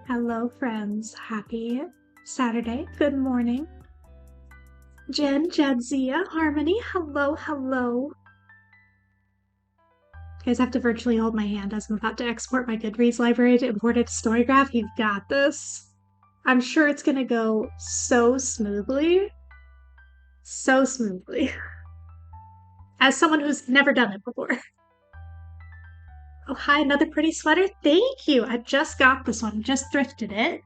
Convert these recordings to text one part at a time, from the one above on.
Hello, friends. Happy Saturday. Good morning. Jen, Jadzia, Harmony. Hello, hello. You guys have to virtually hold my hand as I'm about to export my Goodreads library to import it to Storygraph. You've got this. I'm sure it's going to go so smoothly. So smoothly. As someone who's never done it before. Oh, hi, another pretty sweater. Thank you. I just got this one. Just thrifted it.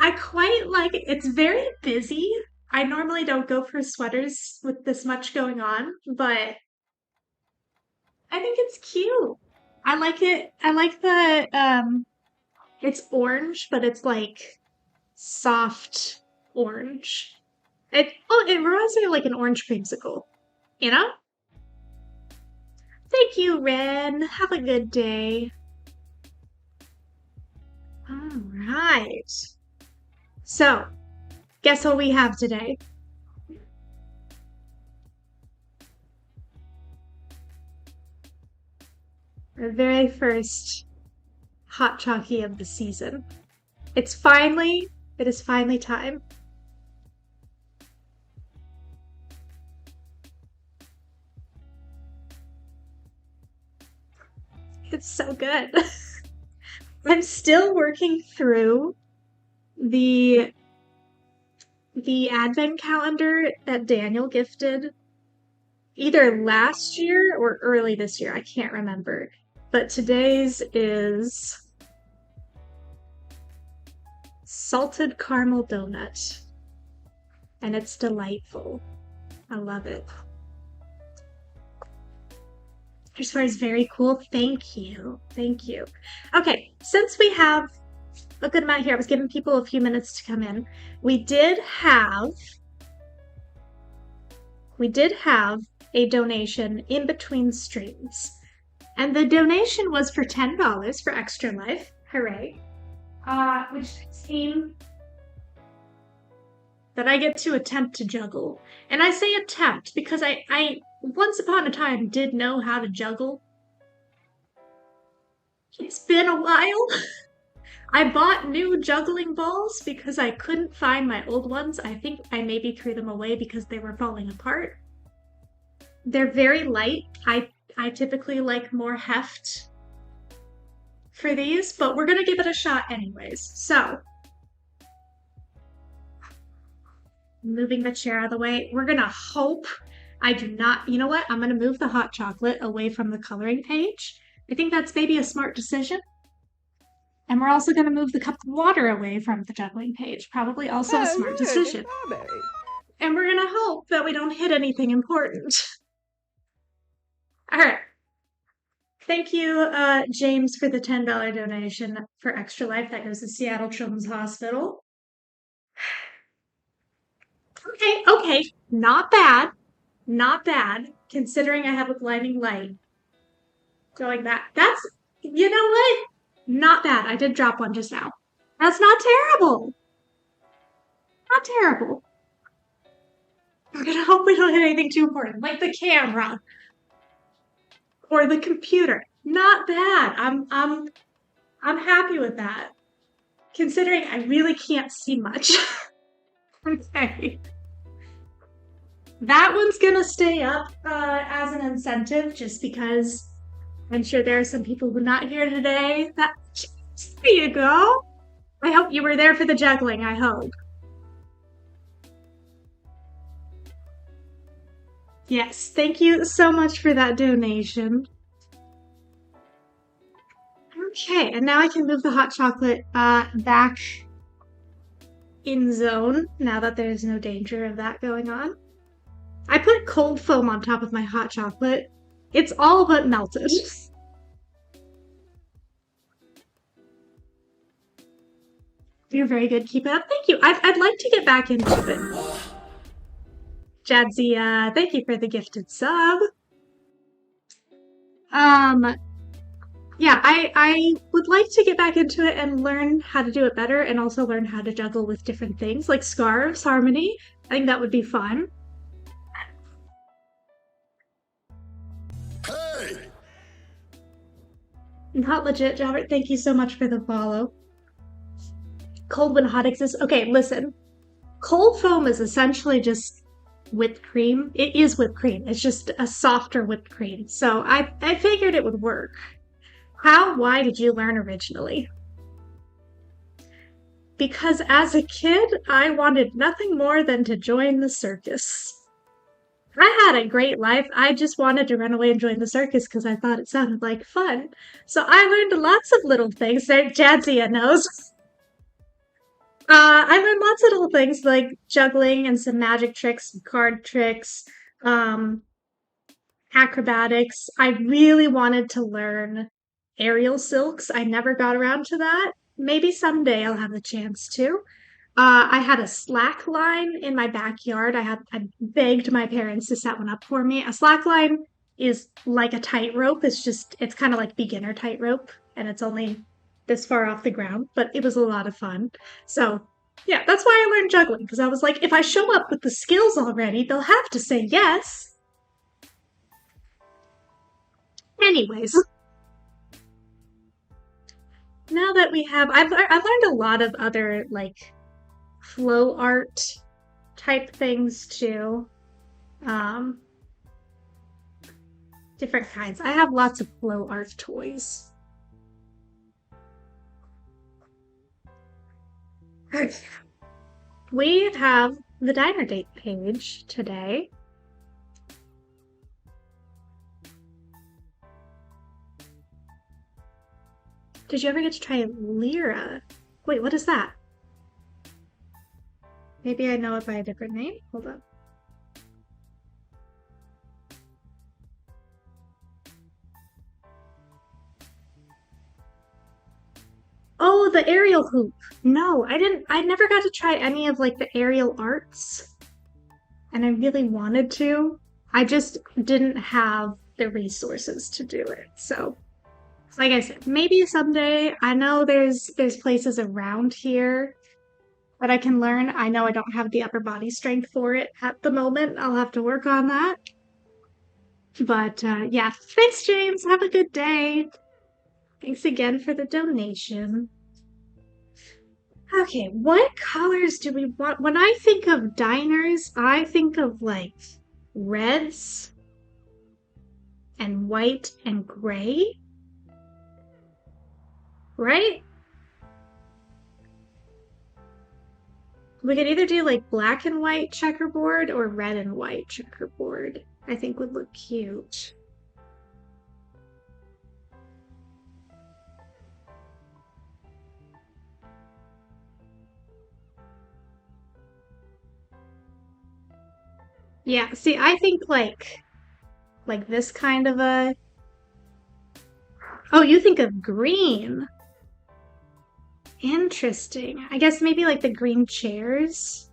I quite like it. It's very busy. I normally don't go for sweaters with this much going on, but I think it's cute. I like it. I like the it's orange, but it's like soft orange. It reminds me of like an orange creamsicle, you know? Thank you, Ren. Have a good day. All right. So, guess what we have today? Our very first hot chalky of the season. It is finally time. It's so good. I'm still working through the advent calendar that Daniel gifted either last year or early this year. I can't remember. But today's is salted caramel donut. And it's delightful. I love it. As far as very cool, thank you. Thank you. Okay, since we have a good amount here, I was giving people a few minutes to come in. We did have a donation in between streams. And the donation was for $10 for Extra Life. Hooray. Which seemed that I get to attempt to juggle. And I say attempt because I once upon a time did know how to juggle. It's been a while. I bought new juggling balls because I couldn't find my old ones. I think I maybe threw them away because they were falling apart. They're very light. I typically like more heft for these, but we're gonna give it a shot anyways. So, moving the chair out of the way, we're gonna hope I do not, you know what? I'm gonna move the hot chocolate away from the coloring page. I think that's maybe a smart decision. And we're also gonna move the cup of water away from the juggling page. Probably also a smart decision. And we're gonna hope that we don't hit anything important. All right. Thank you, James, for the $10 donation for Extra Life. That goes to Seattle Children's Hospital. Okay. Not bad. Not bad, considering I have a blinding light going back. That's, you know what? Not bad. I did drop one just now. That's not terrible. Not terrible. We're gonna hope we don't hit anything too important, like the camera or the computer. Not bad. I'm happy with that, considering I really can't see much. Okay. That one's gonna stay up as an incentive just because I'm sure there are some people who are not here today. There you go. I hope you were there for the juggling, I hope. Yes, thank you so much for that donation. Okay, and now I can move the hot chocolate back in zone now that there's no danger of that going on. I put cold foam on top of my hot chocolate. It's all but melted. You're very good. Keep it up. Thank you. I'd like to get back into it. Jadzia, thank you for the gifted sub. Yeah, I would like to get back into it and learn how to do it better and also learn how to juggle with different things like scarves, Harmony. I think that would be fun. Hey! Not legit, Robert. Thank you so much for the follow. Cold when hot exists. Okay, listen. Cold foam is essentially just whipped cream. It is whipped cream. It's just a softer whipped cream. So I figured it would work. Why did you learn originally? Because as a kid, I wanted nothing more than to join the circus. I had a great life. I just wanted to run away and join the circus because I thought it sounded like fun. So I learned lots of little things that Jadzia knows. I learned lots of little things like juggling and some magic tricks, card tricks, um, acrobatics. I really wanted to learn aerial silks. I never got around to that. Maybe someday I'll have the chance to. I had a slack line in my backyard. I begged my parents to set one up for me. A slack line is like a tightrope. It's kind of like beginner tightrope, and it's only this far off the ground, but it was a lot of fun. So yeah, that's why I learned juggling, because I was like, if I show up with the skills already, they'll have to say yes. Anyways, now that I've learned a lot of other like flow art type things too. Um, different kinds. I have lots of flow art toys. We have the diner date page today. Did you ever get to try Lyra? Wait, what is that? Maybe I know it by a different name. Hold on. Oh, the aerial hoop. No, I didn't. I never got to try any of like the aerial arts, and I really wanted to. I just didn't have the resources to do it. So, like I said, maybe someday. I know there's places around here that I can learn. I know I don't have the upper body strength for it at the moment. I'll have to work on that. But yeah, thanks, James. Have a good day. Thanks again for the donation. Okay, what colors do we want? When I think of diners, I think of like reds and white and gray, right? We could either do like black and white checkerboard or red and white checkerboard. I think would look cute. Yeah, see, I think like this kind of a. Oh, you think of green. Interesting. I guess maybe like the green chairs.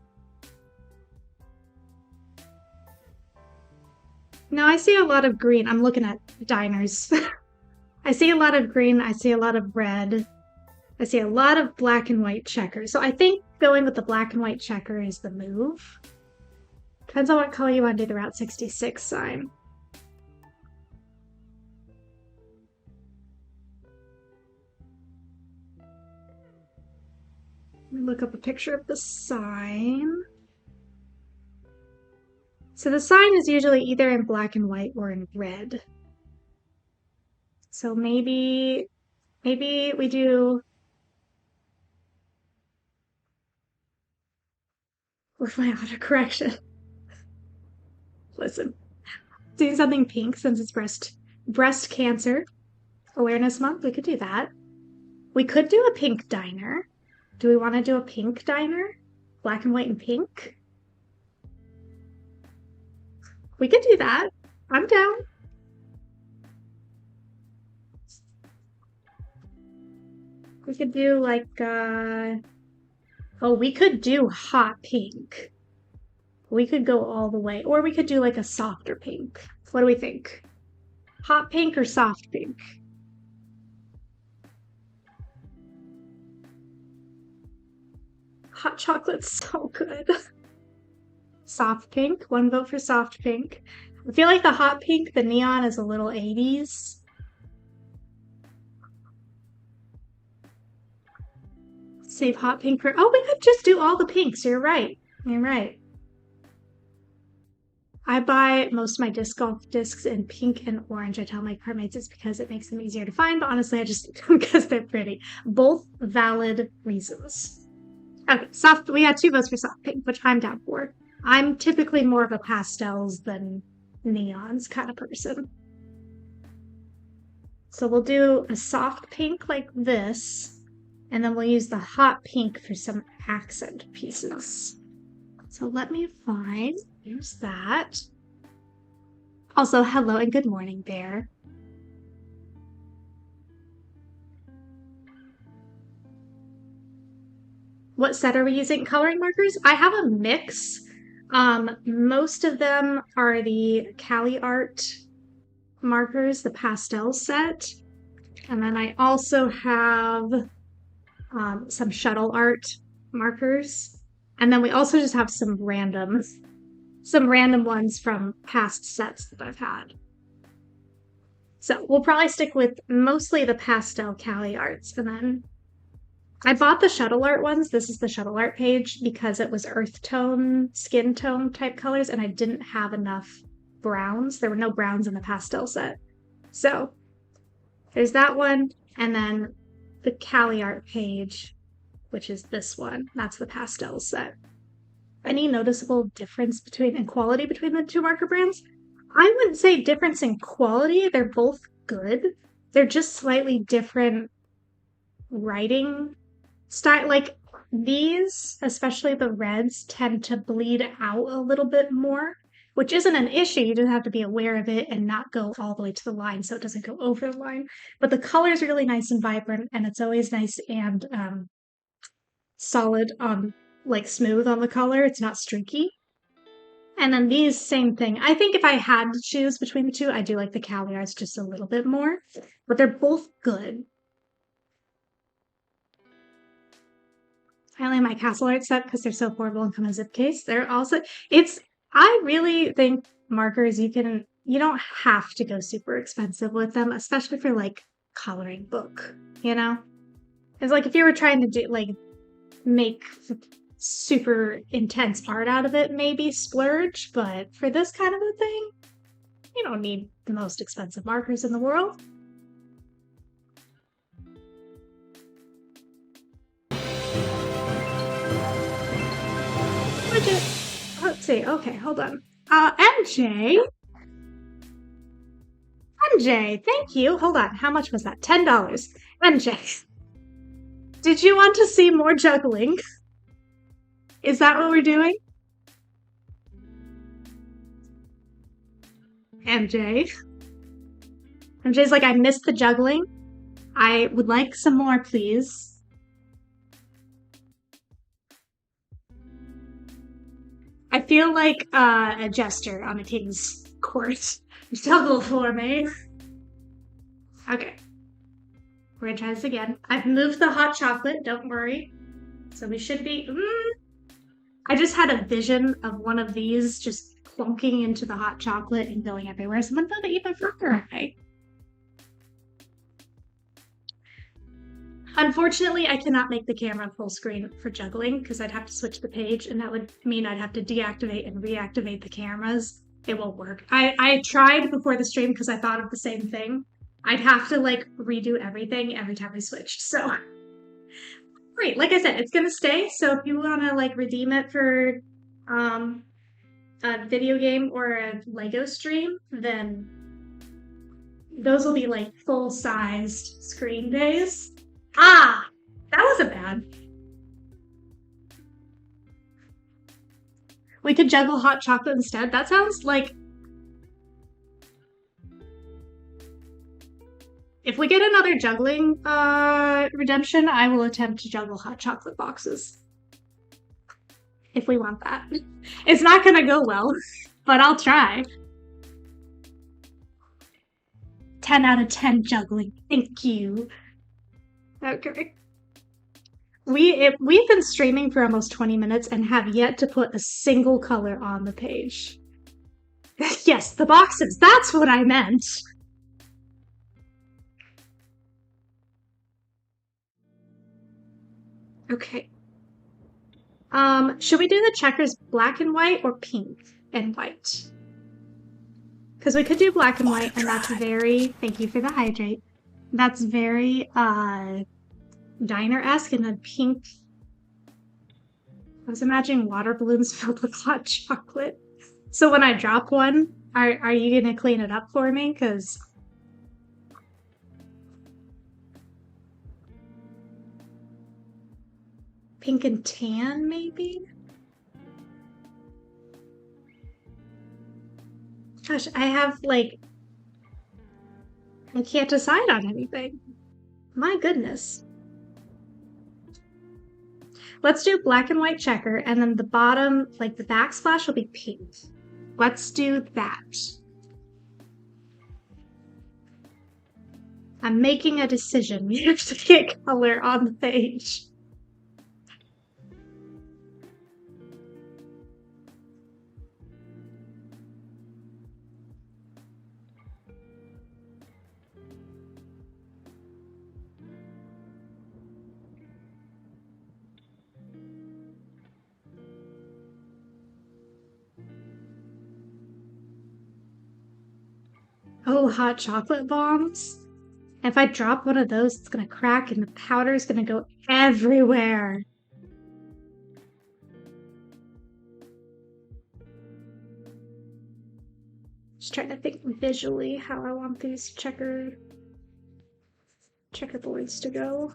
No, I see a lot of green. I'm looking at diners. I see a lot of green. I see a lot of red. I see a lot of black and white checkers. So I think going with the black and white checker is the move. Depends on what color you want to do the Route 66 sign. Let me look up a picture of the sign. So the sign is usually either in black and white or in red. So maybe we do. With my autocorrection. Listen, doing something pink since it's breast cancer awareness month. We could do that. We could do a pink diner. Do we want to do a pink diner? Black and white and pink? We could do that. I'm down. We could do like oh, we could do hot pink. We could go all the way. Or we could do like a softer pink. What do we think? Hot pink or soft pink? Hot chocolate's so good. Soft pink. One vote for soft pink. I feel like the hot pink, the neon is a little 80s. Save hot pink for... Oh, we could just do all the pinks. You're right. You're right. I buy most of my disc golf discs in pink and orange. I tell my carmates it's because it makes them easier to find, but honestly, I just do them because they're pretty. Both valid reasons. Okay, soft. We had 2 votes for soft pink, which I'm down for. I'm typically more of a pastels than neons kind of person. So we'll do a soft pink like this, and then we'll use the hot pink for some accent pieces. So let me find, here's that. Also, hello and good morning, Bear. What set are we using? Coloring markers? I have a mix. Most of them are the Cali Art markers, the pastel set. And then I also have some Shuttle Art markers. And then we also just have some random ones from past sets that I've had. So we'll probably stick with mostly the pastel Cali Arts. And then I bought the Shuttle Art ones. This is the Shuttle Art page because it was earth tone, skin tone type colors, and I didn't have enough browns. There were no browns in the pastel set. So there's that one. And then the Cali Art page, which is this one. That's the pastel set. Any noticeable difference in quality between the 2 marker brands? I wouldn't say difference in quality. They're both good. They're just slightly different writing style. Like these, especially the reds, tend to bleed out a little bit more, which isn't an issue. You just have to be aware of it and not go all the way to the line so it doesn't go over the line. But the color is really nice and vibrant, and it's always nice and solid on, like smooth on the color. It's not streaky. And then these, same thing. I think if I had to choose between the 2, I do like the Cali Arts just a little bit more, but they're both good. I only have my Castle Art set because they're so affordable and come in a zip case. They're also, I really think markers, you don't have to go super expensive with them, especially for like coloring book, you know? It's like if you were trying to do like make super intense art out of it, maybe splurge, but for this kind of a thing, you don't need the most expensive markers in the world. Let's see. Okay, hold on. MJ, thank you. Hold on. How much was that? $10. MJ, did you want to see more juggling? Is that what we're doing? MJ's like, I missed the juggling. I would like some more, please. I feel like a jester on a king's court. Juggle for me. Okay. We're gonna try this again. I've moved the hot chocolate, don't worry. So we should be... I just had a vision of one of these just plunking into the hot chocolate and going everywhere. So I'm gonna put it even further away. Unfortunately, I cannot make the camera full screen for juggling because I'd have to switch the page, and that would mean I'd have to deactivate and reactivate the cameras. It won't work. I tried before the stream because I thought of the same thing. I'd have to like redo everything every time we switched. So great. Like I said, it's gonna stay. So if you want to like redeem it for a video game or a Lego stream, then those will be like full-sized screen days. Ah, that wasn't bad. We could juggle hot chocolate instead. That sounds like... If we get another juggling redemption, I will attempt to juggle hot chocolate boxes. If we want that. It's not gonna go well, but I'll try. 10 out of 10 juggling. Thank you. Okay. We've been streaming for almost 20 minutes and have yet to put a single color on the page. Yes, the boxes. That's what I meant. Okay. Should we do the checkers black and white or pink and white? Because we could do black and white, and that's very, thank you for the hydrate. That's very diner-esque, and then pink. I was imagining water balloons filled with hot chocolate. So when I drop one, are you gonna clean it up for me? Because pink and tan, maybe? Gosh, I have like, I can't decide on anything. My goodness. Let's do black and white checker, and then the bottom, like the backsplash, will be pink. Let's do that. I'm making a decision. We have to get color on the page. Oh, hot chocolate bombs. If I drop one of those, it's gonna crack and the powder is gonna go everywhere. Just trying to think visually how I want these checkerboards to go.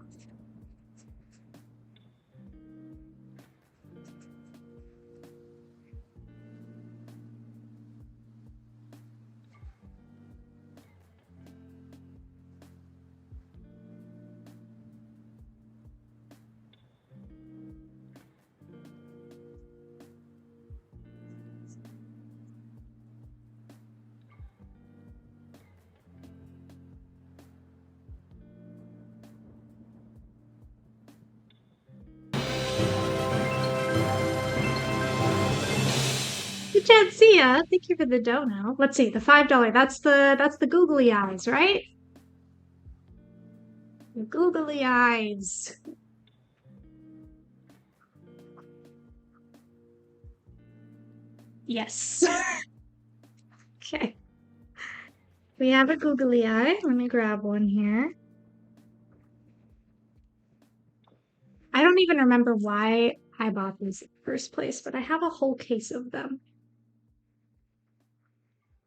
Jadzia, thank you for the dono. Let's see, the $5. That's the googly eyes, right? The googly eyes. Yes. Okay. We have a googly eye. Let me grab one here. I don't even remember why I bought these in the first place, but I have a whole case of them.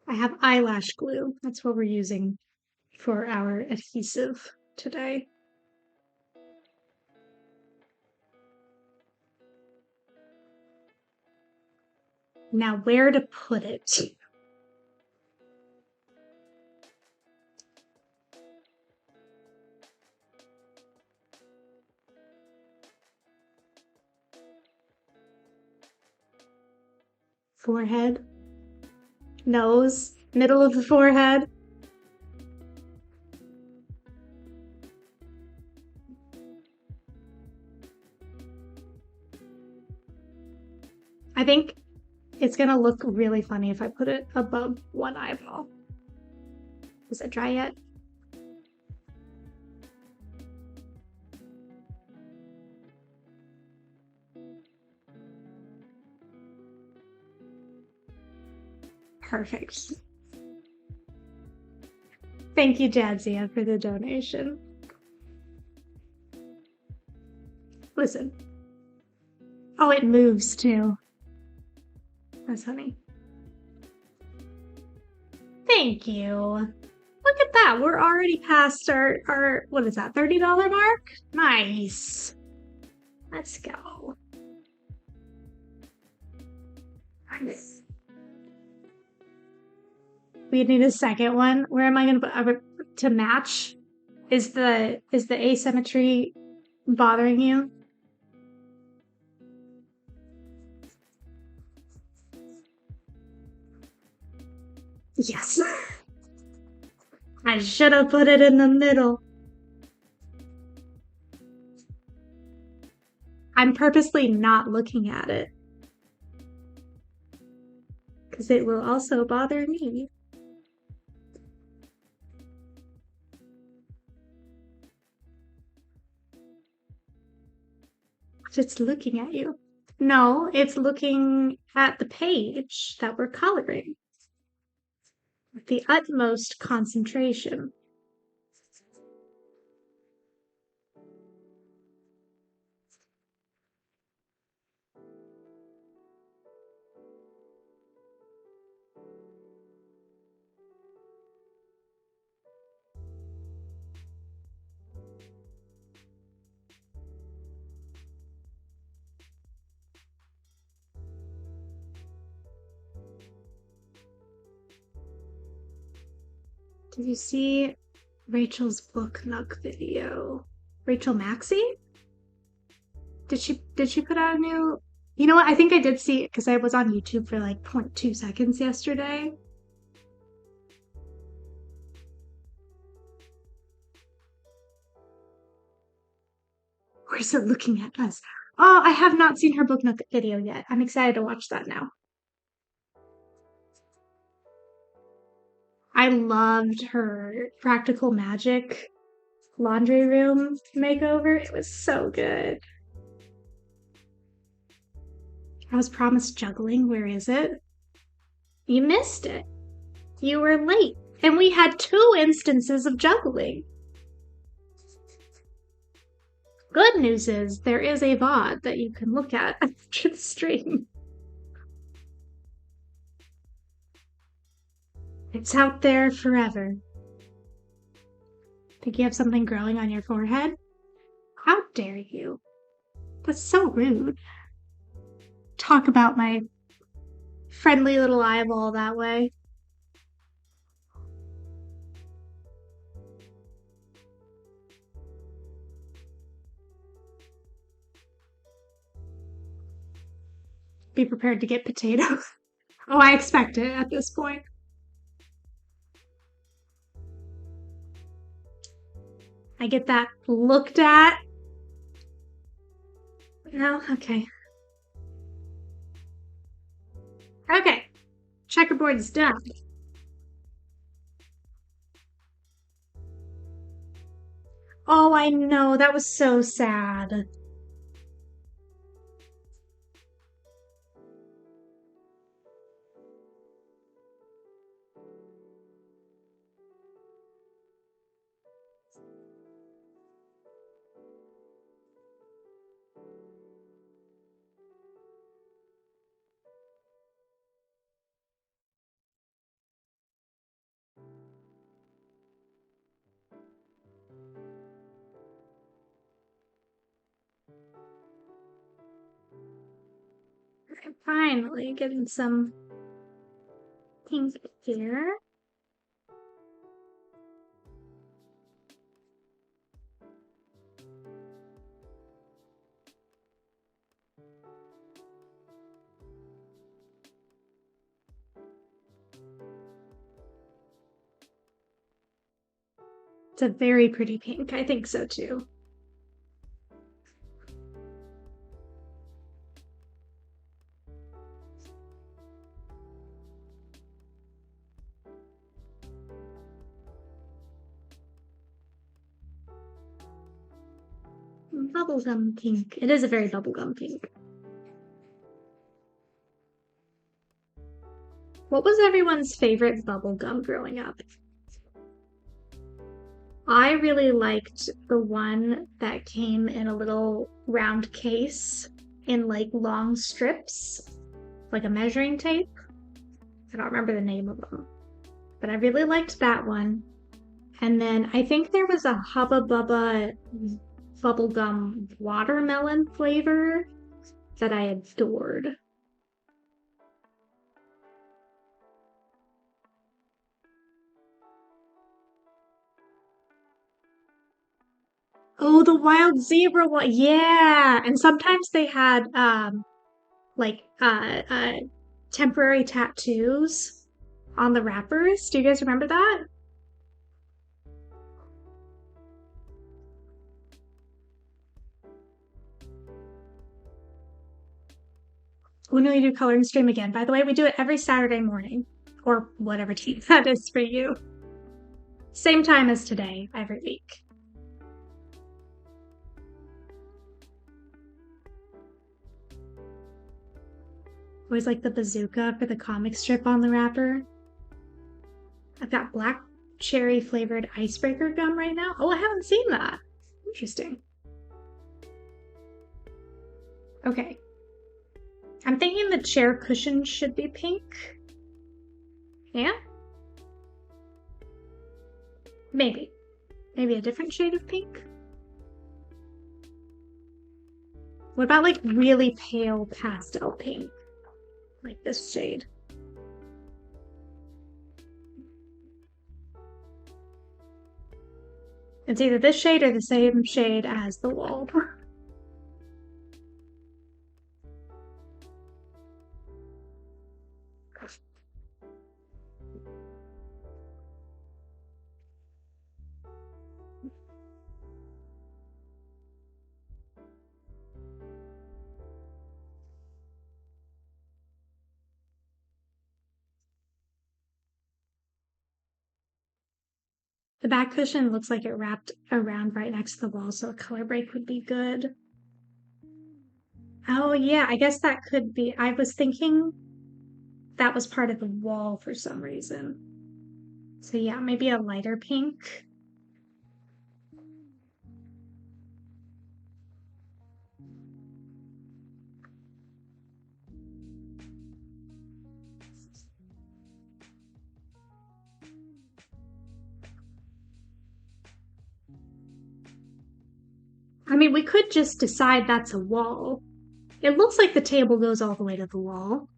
I have eyelash glue. That's what we're using for our adhesive today. Now, where to put it? Forehead, nose, middle of the forehead. I think it's gonna look really funny if I put it above one eyeball. Is it dry yet? Perfect. Thank you, Jadzia, for the donation. Listen. Oh, it moves too. That's funny. Thank you. Look at that. We're already past our what is that, $30 mark? Nice. Let's go. Nice. We need a second one. Where am I gonna put to match? Is the asymmetry bothering you? Yes. I should have put it in the middle. I'm purposely not looking at it. Because it will also bother me. It's looking at you. No, it's looking at the page that we're coloring with the utmost concentration. Did you see Rachel's book nook video? Rachel Maxey? Did she put out a new? You know what? I think I did see it because I was on YouTube for like 0.2 seconds yesterday. Or is it looking at us? Oh, I have not seen her book nook video yet. I'm excited to watch that now. I loved her practical magic laundry room makeover. It was so good. I was promised juggling. Where is it? You missed it. You were late. And we had 2 instances of juggling. Good news is there is a VOD that you can look at after the stream. It's out there forever. Think you have something growing on your forehead? How dare you? That's so rude. Talk about my friendly little eyeball that way. Be prepared to get potatoes. Oh, I expect it at this point. I get that looked at. No? Okay. Okay. Checkerboard's done. Oh, I know. That was so sad. I'm finally getting some pink here. It's a very pretty pink. I think so too. Bubblegum pink. It is a very bubblegum pink. What was everyone's favorite bubblegum growing up? I really liked the one that came in a little round case in like long strips, like a measuring tape. I don't remember the name of them, but I really liked that one. And then I think there was a Hubba Bubba bubblegum watermelon flavor that I adored. Oh, the wild zebra one. Yeah. And sometimes they had like temporary tattoos on the wrappers. Do you guys remember that? When will you do coloring stream again? By the way, we do it every Saturday morning, or whatever time that is for you. Same time as today, every week. Always like the bazooka for the comic strip on the wrapper. I've got black cherry flavored icebreaker gum right now. Oh, I haven't seen that. Interesting. Okay. I'm thinking the chair cushion should be pink. Yeah? Maybe. Maybe a different shade of pink? What about like really pale pastel pink? Like this shade. It's either this shade or the same shade as the wall. The back cushion looks like it wrapped around right next to the wall, so a color break would be good. Oh yeah, I guess that could be. I was thinking that was part of the wall for some reason. So yeah, maybe a lighter pink. I mean, we could just decide that's a wall. It looks like the table goes all the way to the wall.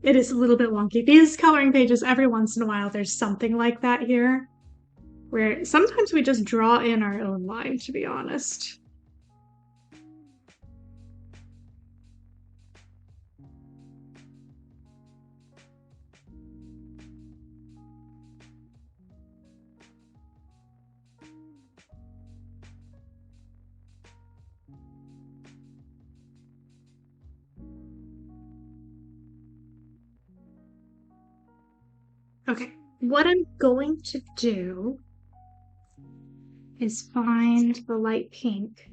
It is a little bit wonky. These coloring pages, every once in a while, there's something like that here, where sometimes we just draw in our own line, to be honest. Okay, what I'm going to do is find the light pink.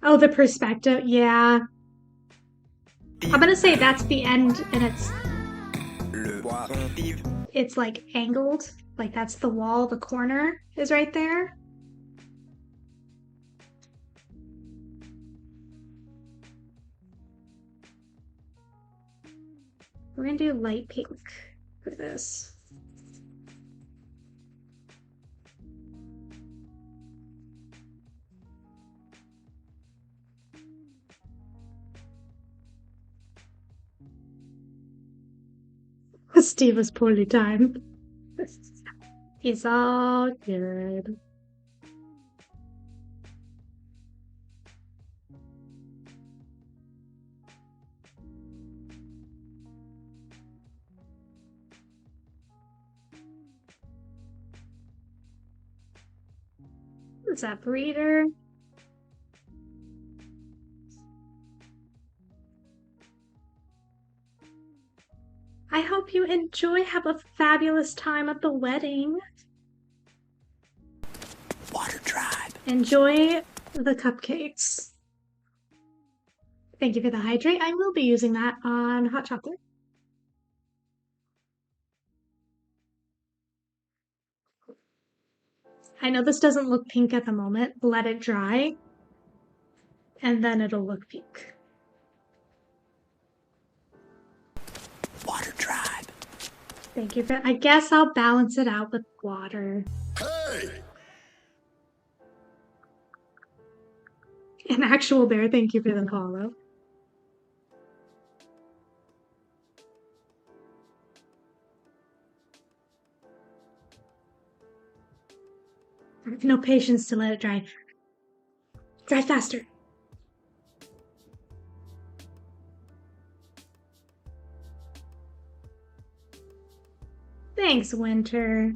Oh, the perspective. Yeah. I'm gonna say that's the end and it's like angled. Like that's the wall, the corner is right there. We're gonna do light pink for this. Steve was poorly timed. He's all good. What's up, reader? I hope you enjoy. Have a fabulous time at the wedding. Water Tribe. Enjoy the cupcakes. Thank you for the hydrate. I will be using that on hot chocolate. I know this doesn't look pink at the moment. Let it dry, and then it'll look pink. Water Tribe. Thank you for. I guess I'll balance it out with water. Hey! An actual bear. Thank you for the follow. I have no patience to let it dry. Dry faster. Thanks, Winter.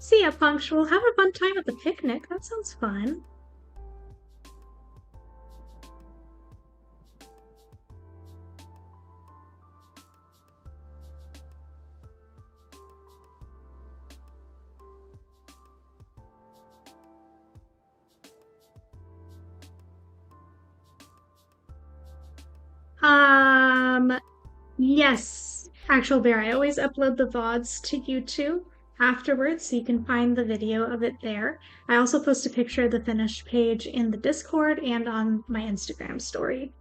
See ya, Punctual. Have a fun time at the picnic. That sounds fun. Yes, Actual Bear. I always upload the VODs to YouTube afterwards, so you can find the video of it there. I also post a picture of the finished page in the Discord and on my Instagram story.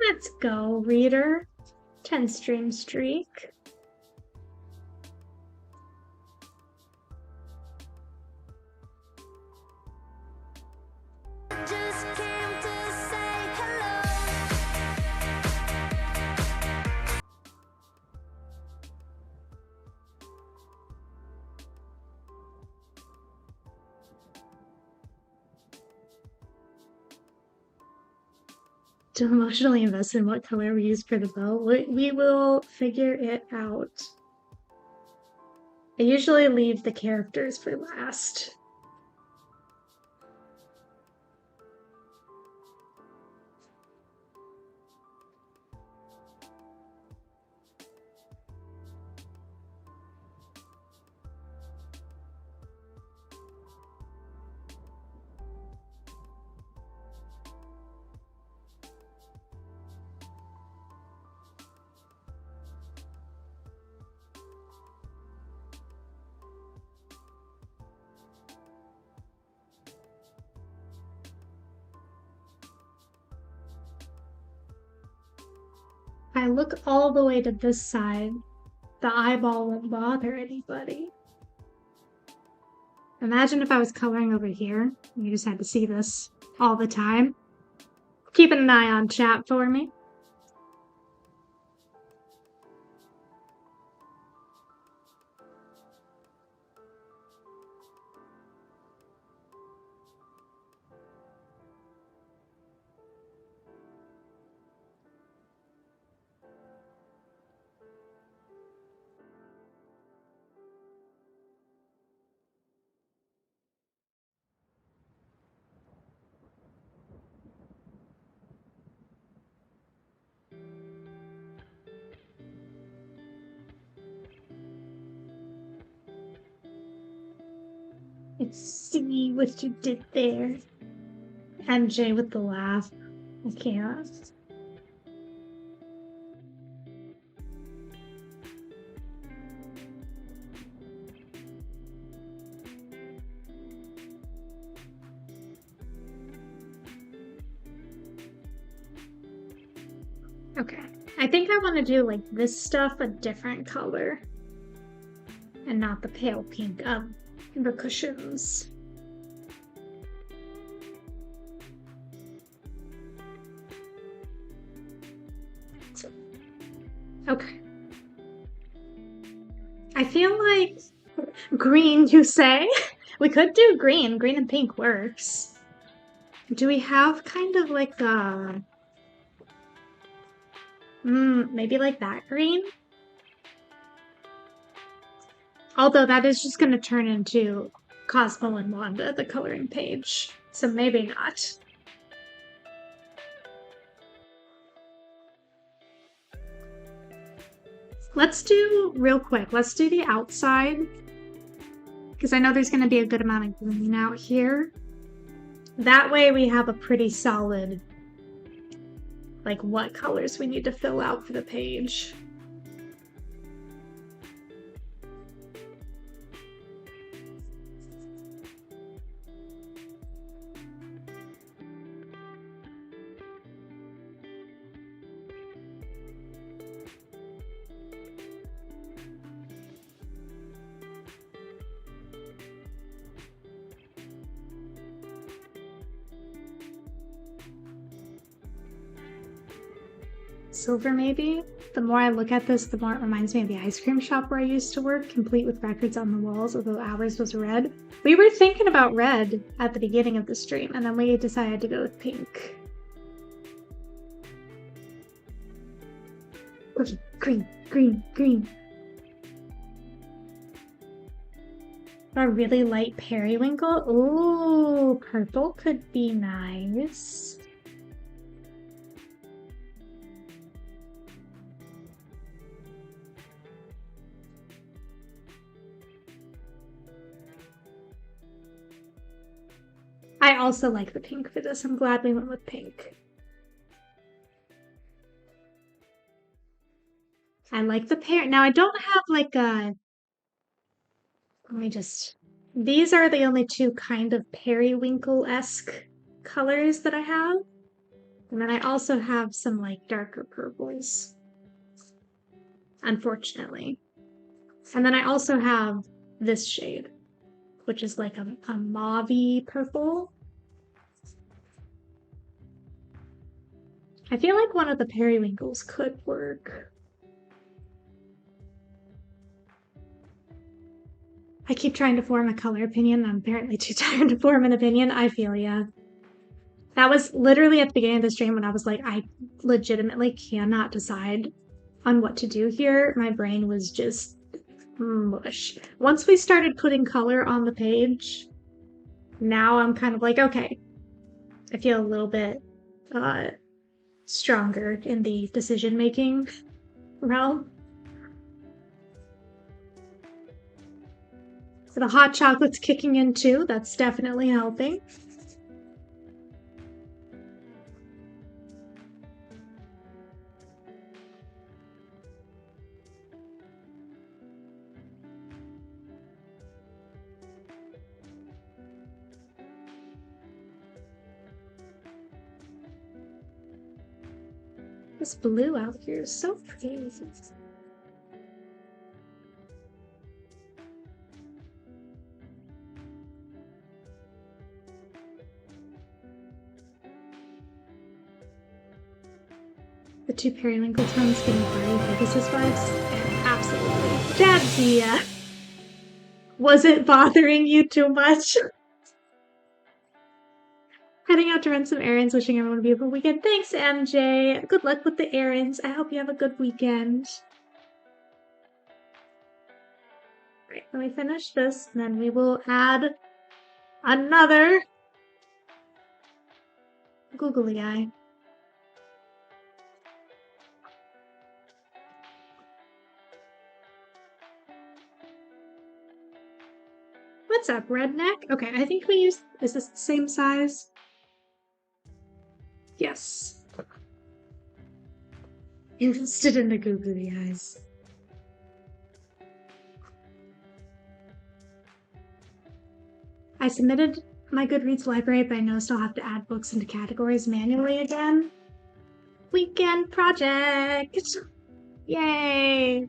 Let's go, reader. 10 stream streak. Just came to say hello. To emotionally invest in what color we use for the bow, we will figure it out. I usually leave the characters for last. I look all the way to this side, the eyeball won't bother anybody. Imagine if I was coloring over here. You just had to see this all the time. Keeping an eye on chat for me. Let's see what you did there. MJ with the laugh. I can't. Okay. I think I want to do like this stuff a different color. And not the pale pink of the cushions. Okay. I feel like green, you say? We could do green. Green and pink works. Do we have kind of like a... maybe like that green? Although that is just going to turn into Cosmo and Wanda, the coloring page. So maybe not. Let's do, real quick, let's do the outside. Because I know there's going to be a good amount of green out here. That way we have a pretty solid, like, what colors we need to fill out for the page. Silver, maybe? The more I look at this, the more it reminds me of the ice cream shop where I used to work, complete with records on the walls, although ours was red. We were thinking about red at the beginning of the stream, and then we decided to go with pink. Okay, green, green, green. A really light periwinkle. Ooh, purple could be nice. I also like the pink for this. I'm glad we went with pink. I like the pair. Now I don't have like a... Let me just... These are the only two kind of periwinkle-esque colors that I have. And then I also have some like darker purples. Unfortunately. And then I also have this shade, which is like a mauve-y purple. I feel like one of the periwinkles could work. I keep trying to form a color opinion. I'm apparently too tired to form an opinion. I feel ya. That was literally at the beginning of the stream when I was like, I legitimately cannot decide on what to do here. My brain was just mush. Once we started putting color on the page, now I'm kind of like, okay, I feel a little bit stronger in the decision-making realm. So the hot chocolate's kicking in too. That's definitely helping. This blue out here is so pretty. The two periwinkle tones giving Barley Pegasus vibes? Absolutely. Jadzia! Was it bothering you too much? Heading out to run some errands, wishing everyone a beautiful weekend. Thanks, MJ. Good luck with the errands. I hope you have a good weekend. Alright, let me finish this, and then we will add another googly eye. What's up, redneck? Okay, I think we use... Is this the same size? Yes. Interested in the googly eyes. I submitted my Goodreads library, but I noticed I'll have to add books into categories manually again. Weekend project! Yay!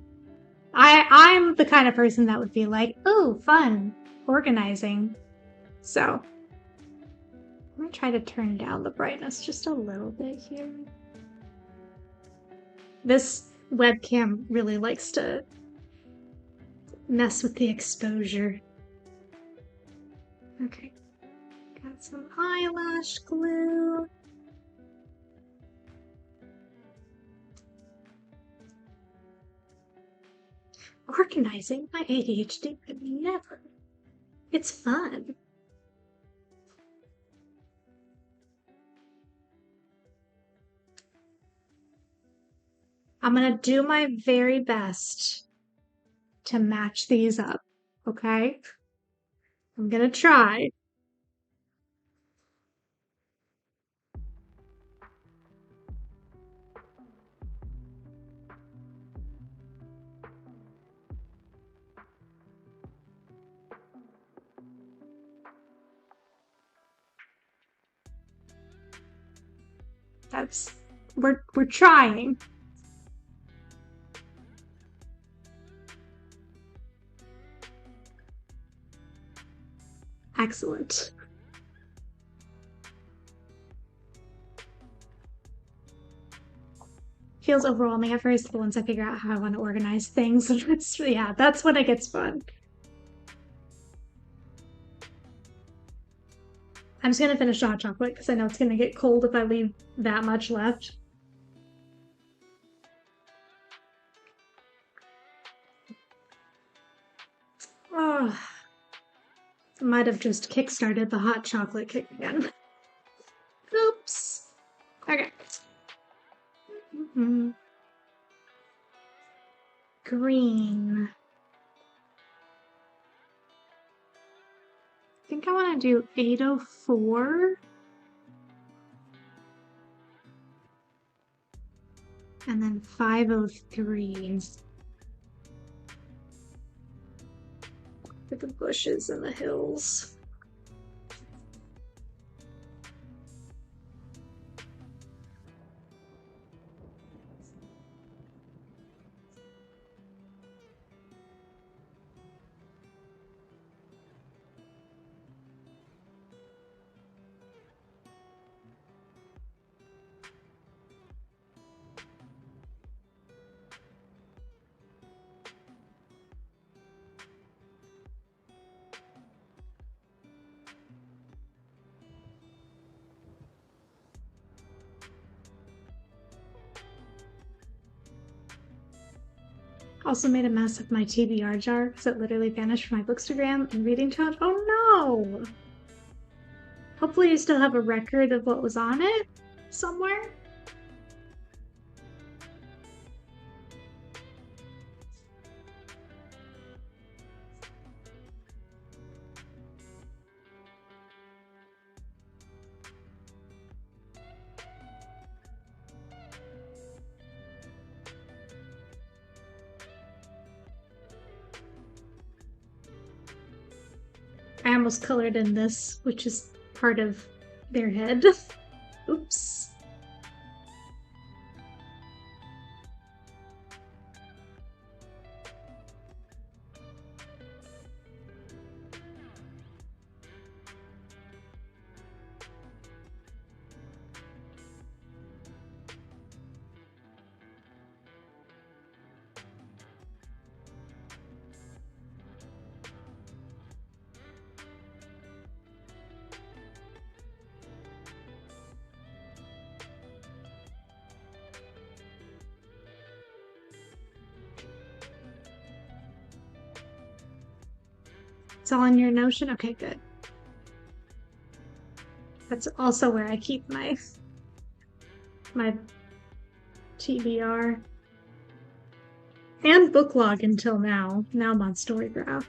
I'm the kind of person that would be like, ooh, fun, organizing. So, I'm gonna try to turn down the brightness just a little bit here. This webcam really likes to mess with the exposure. Okay, got some eyelash glue. Organizing? My ADHD could never. It's fun. I'm gonna do my very best to match these up, okay? I'm gonna try. We're trying. Excellent. feels overwhelming at first, but once I figure out how I want to organize things, that's when it gets fun. I'm just gonna finish the hot chocolate because I know it's gonna get cold if I leave that much left. Oh, might have just kickstarted the hot chocolate kick again. Oops. Okay. Green. I think I want to do 804. And then 503. For the bushes and the hills. Also made a mess of my TBR jar because it literally vanished from my Bookstagram and reading challenge. Oh no! Hopefully you still have a record of what was on it somewhere. I almost colored in this, which is part of their head. Oops. It's all in your Notion? Okay, good. That's also where I keep my TBR. And book log until now. Now I'm on Storygraph.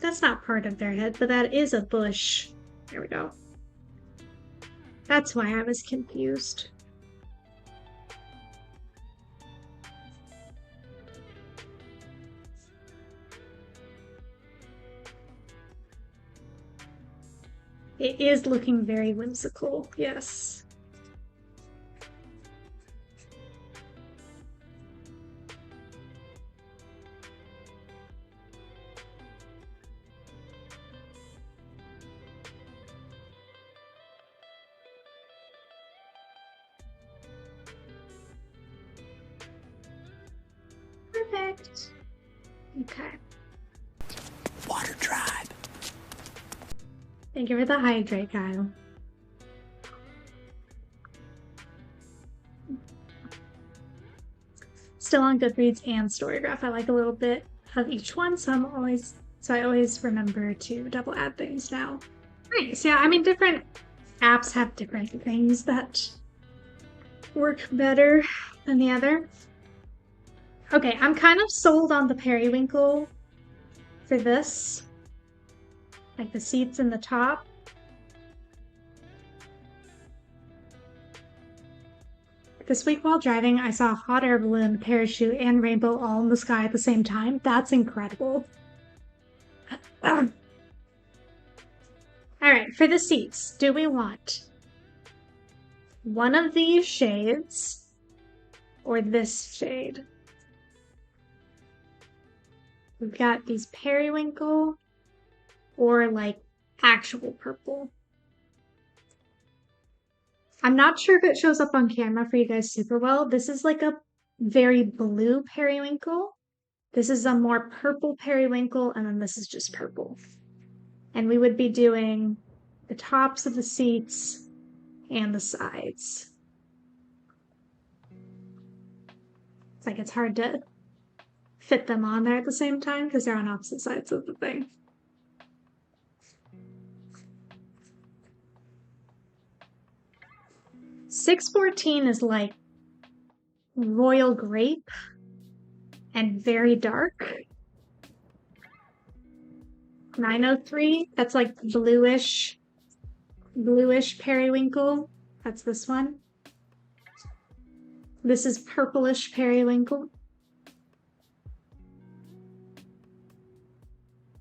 That's not part of their head, but that is a bush. There we go. That's why I was confused. It is looking very whimsical, yes. Perfect. Okay. Water Tribe. Thank you for the hydrate, Kyle. Still on Goodreads and Storygraph. I like a little bit of each one, so I always remember to double add things now. Nice. Yeah, I mean, different apps have different things that work better than the other. Okay, I'm kind of sold on the periwinkle for this. Like the seats in the top. This week while driving, I saw a hot air balloon, parachute, and rainbow all in the sky at the same time. That's incredible. All right, for the seats, do we want one of these shades or this shade? We've got these periwinkle or like actual purple. I'm not sure if it shows up on camera for you guys super well. This is like a very blue periwinkle. This is a more purple periwinkle, and then this is just purple. And we would be doing the tops of the seats and the sides. It's like it's hard to fit them on there at the same time because they're on opposite sides of the thing. $614 is like royal grape and very dark. 903, that's like bluish periwinkle. That's this one. This is purplish periwinkle.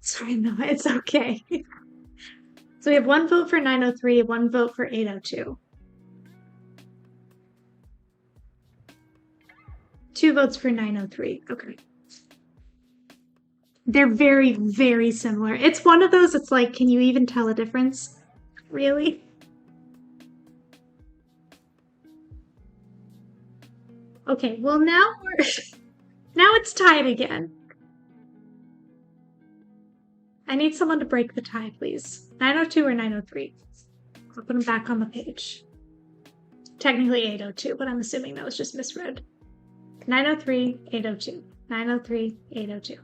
Sorry, no, it's okay. So we have 1 vote for 903, 1 vote for 802. 2 votes for 903. Okay. They're very, very similar. It's one of those, it's like, can you even tell a difference? Really? Okay, well now now it's tied again. I need someone to break the tie, please. 902 or 903. I'll put them back on the page. Technically 802, but I'm assuming that was just misread. 903, 802. 903, 802.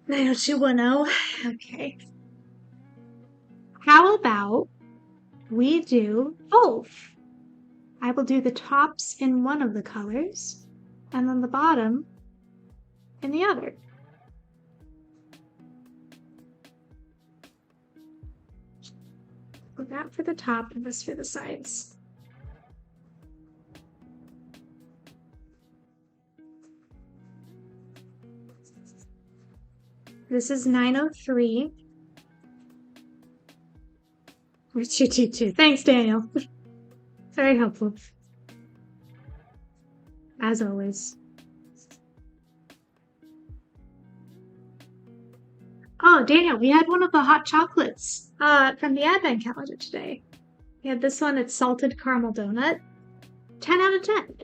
Nine oh two one oh. Okay. How about we do both? I will do the tops in one of the colors and then the bottom in the other. Put that for the top and this for the sides. This is 903. 222. Thanks, Daniel. Very helpful. As always. Oh, Daniel, we had one of the hot chocolates from the Advent calendar today. We had this one, it's salted caramel donut. 10 out of 10.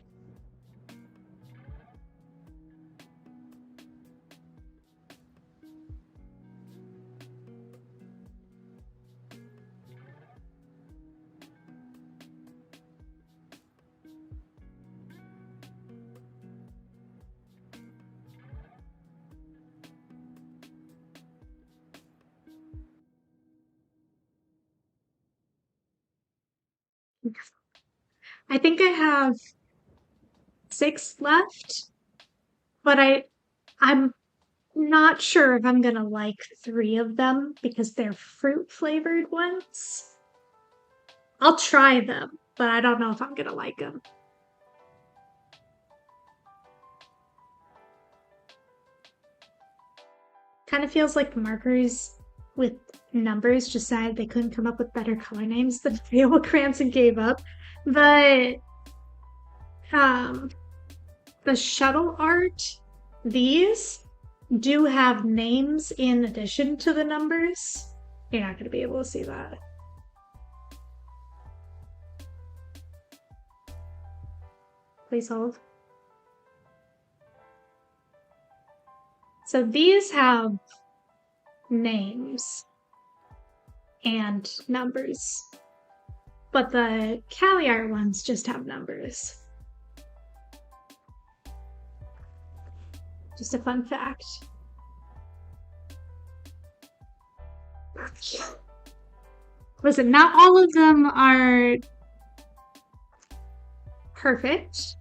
I think I have 6 left, but I'm not sure if I'm gonna like 3 of them because they're fruit flavored ones. I'll try them, but I don't know if I'm gonna like them. Kind of feels like markers with numbers just decided they couldn't come up with better color names than Viola Cranston gave up. But the shuttle art, these do have names in addition to the numbers. You're not going to be able to see that. Please hold. So these have names and numbers, but the CaliArt ones just have numbers. Just a fun fact. Listen, not all of them are perfect.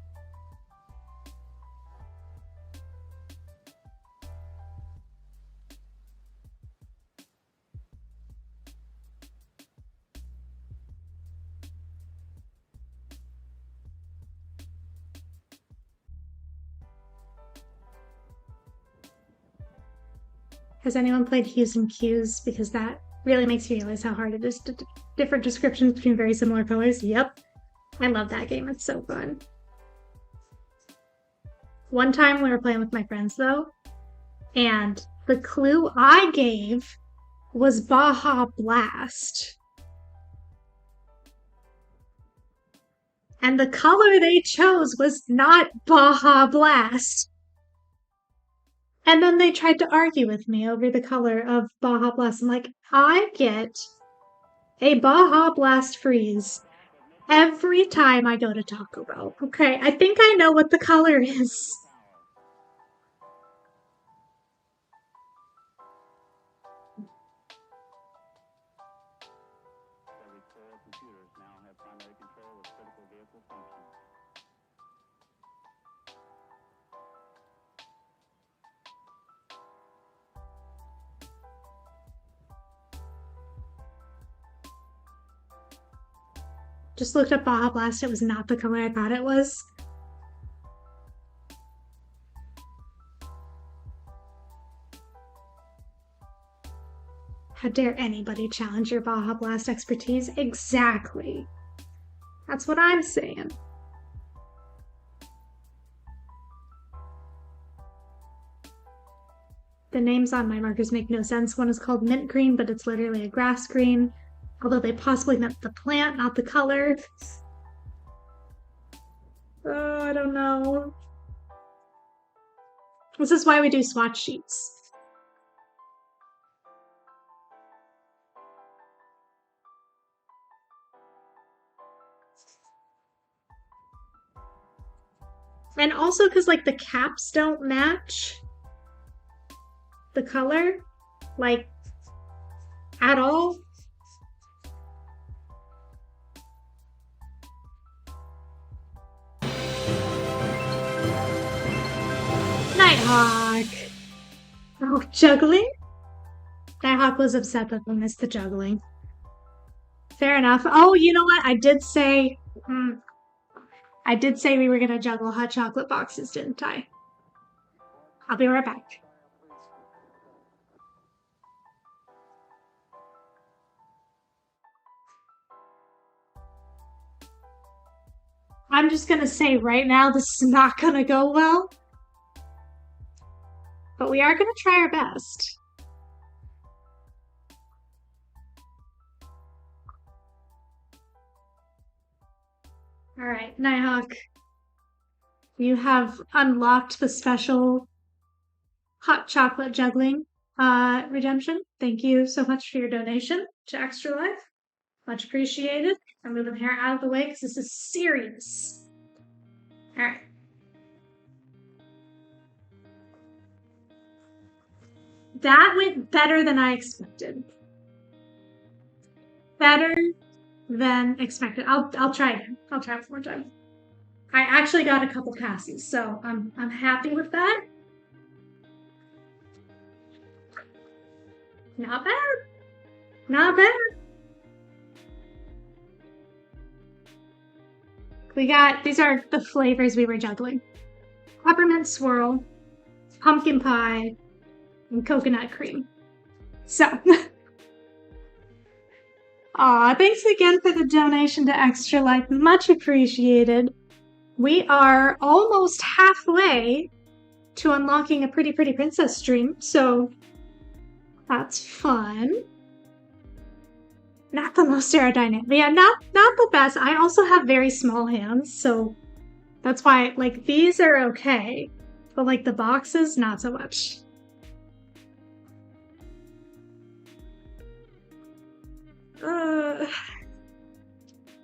Has anyone played Hues and Cues? Because that really makes you realize how hard it is to different descriptions between very similar colors. Yep. I love that game. It's so fun. One time we were playing with my friends though, and the clue I gave was Baja Blast. And the color they chose was not Baja Blast. And then they tried to argue with me over the color of Baja Blast. I'm like, I get a Baja Blast freeze every time I go to Taco Bell. Okay, I think I know what the color is. Every core computers now have primary control of critical vehicle functions. Just looked up Baja Blast. It was not the color I thought it was. How dare anybody challenge your Baja Blast expertise? Exactly. That's what I'm saying. The names on my markers make no sense. One is called mint green, but it's literally a grass green, although they possibly meant the plant, not the color. Oh, I don't know. This is why we do swatch sheets. And also because, like, the caps don't match the color, like, at all. Nighthawk! Oh, juggling? Nighthawk was upset that we missed the juggling. Fair enough. Oh, you know what? I did say we were gonna juggle hot chocolate boxes, didn't I? I'll be right back. I'm just gonna say right now this is not gonna go well. But we are gonna try our best. All right, Nighthawk, you have unlocked the special hot chocolate juggling redemption. Thank you so much for your donation to Extra Life. Much appreciated. I'm moving hair out of the way because this is serious. All right. That went better than I expected. Better than expected. I'll try again. I'll try it one more time. I actually got a couple passes, so I'm happy with that. Not bad. Not bad. We got, these are the flavors we were juggling. Peppermint swirl, pumpkin pie, and coconut cream. So, aw, thanks again for the donation to Extra Life. Much appreciated. We are almost halfway to unlocking a Pretty Pretty Princess stream, so that's fun. Not the most aerodynamic. Yeah, not the best. I also have very small hands, so that's why, like, these are okay, but, like, the boxes, not so much.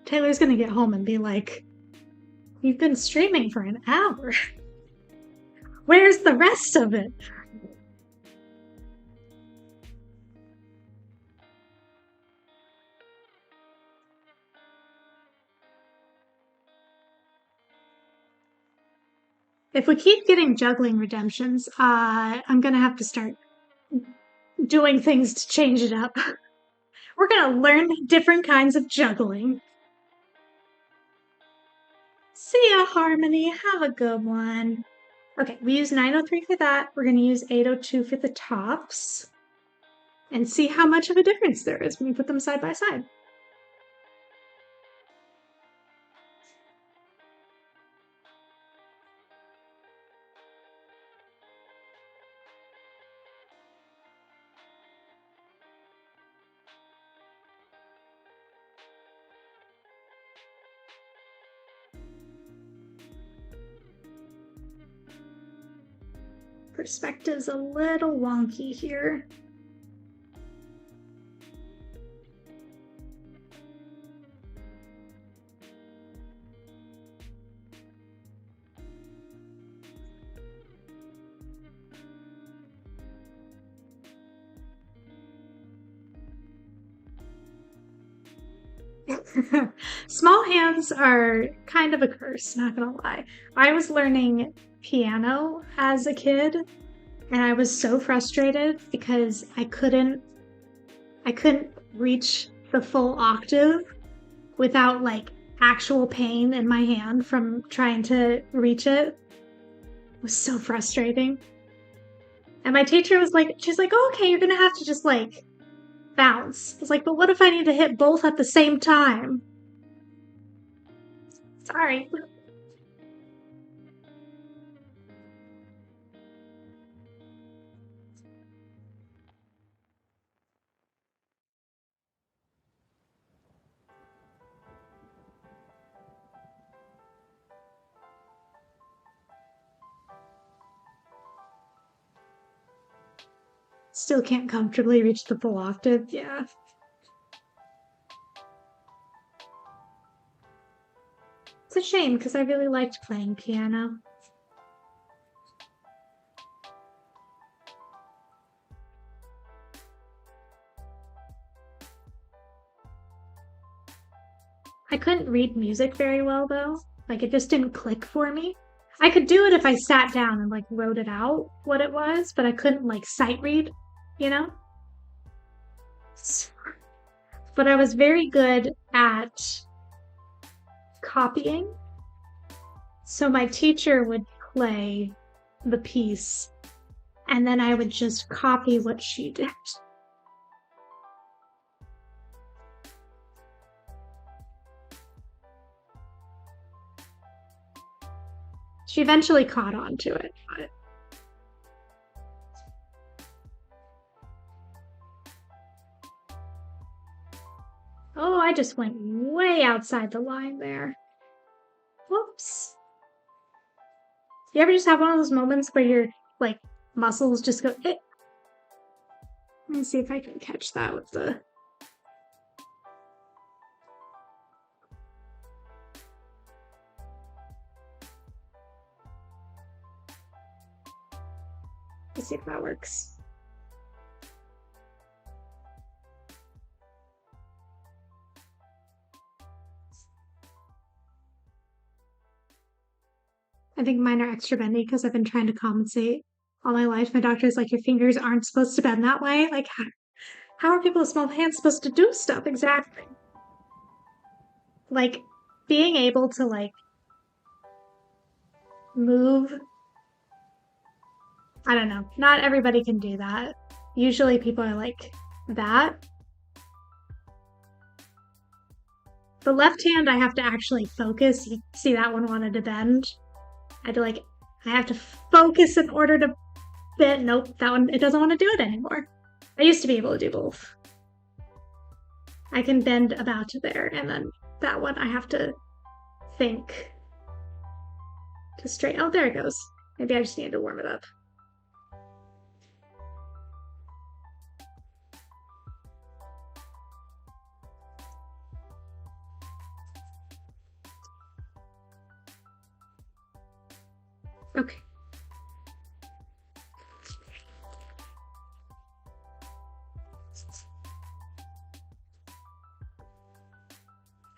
Taylor's gonna get home and be like, you've been streaming for an hour. Where's the rest of it? If we keep getting juggling redemptions, I'm gonna have to start doing things to change it up. We're gonna learn different kinds of juggling. See ya, Harmony. Have a good one. Okay, we use 903 for that. We're gonna use 802 for the tops. And see how much of a difference there is when we put them side by side. Perspective's a little wonky here. Small hands are kind of a curse, not gonna lie. I was learning piano as a kid, and I was so frustrated because I couldn't reach the full octave without like actual pain in my hand from trying to reach it. It was so frustrating. And my teacher was like, she's like, oh, okay, you're gonna have to just like bounce. I was like, but what if I need to hit both at the same time? Sorry. Still can't comfortably reach the full octave. Yeah. It's a shame because I really liked playing piano. I couldn't read music very well though. Like it just didn't click for me. I could do it if I sat down and like wrote it out what it was, but I couldn't like sight read, you know? But I was very good at copying. So my teacher would play the piece and then I would just copy what she did. She eventually caught on to it, but oh, I just went way outside the line there. Whoops. You ever just have one of those moments where your like muscles just go eh? Let me see if I can catch that with the let's see if that works. I think mine are extra bendy because I've been trying to compensate all my life. My doctor's like, your fingers aren't supposed to bend that way. Like, how are people with small hands supposed to do stuff exactly? Like, being able to like move. I don't know. Not everybody can do that. Usually people are like that. The left hand, I have to actually focus. You see that one wanted to bend. I have to focus in order to bend. Nope, that one, it doesn't want to do it anymore. I used to be able to do both. I can bend about to there, and then that one I have to think to straighten. Oh, there it goes. Maybe I just need to warm it up. Okay.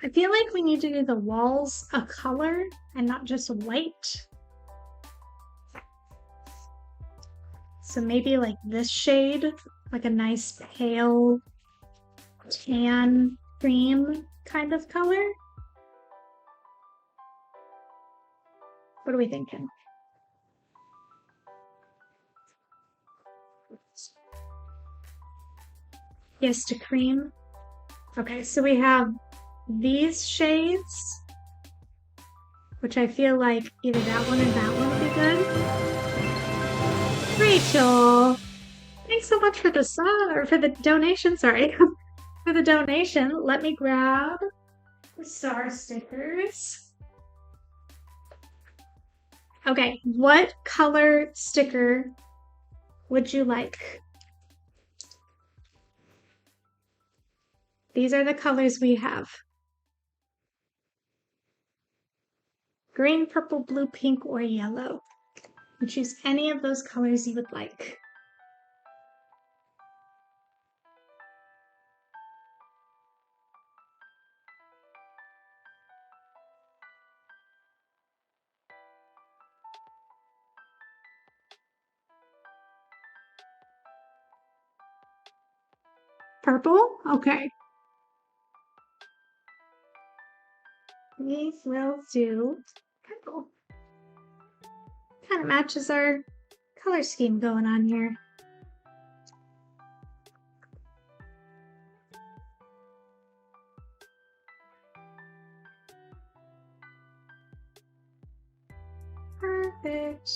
I feel like we need to do the walls a color and not just white. So maybe like this shade, like a nice pale tan cream kind of color. What are we thinking? Yes, to cream. Okay, so we have these shades, which I feel like either that one or that one would be good. Rachel, thanks so much for the song, or for the donation, sorry. For the donation. Let me grab the star stickers. Okay, what color sticker would you like? These are the colors we have. Green, purple, blue, pink, or yellow. You choose any of those colors you would like. Purple? Okay. We will do purple. Kind of matches our color scheme going on here. Perfect.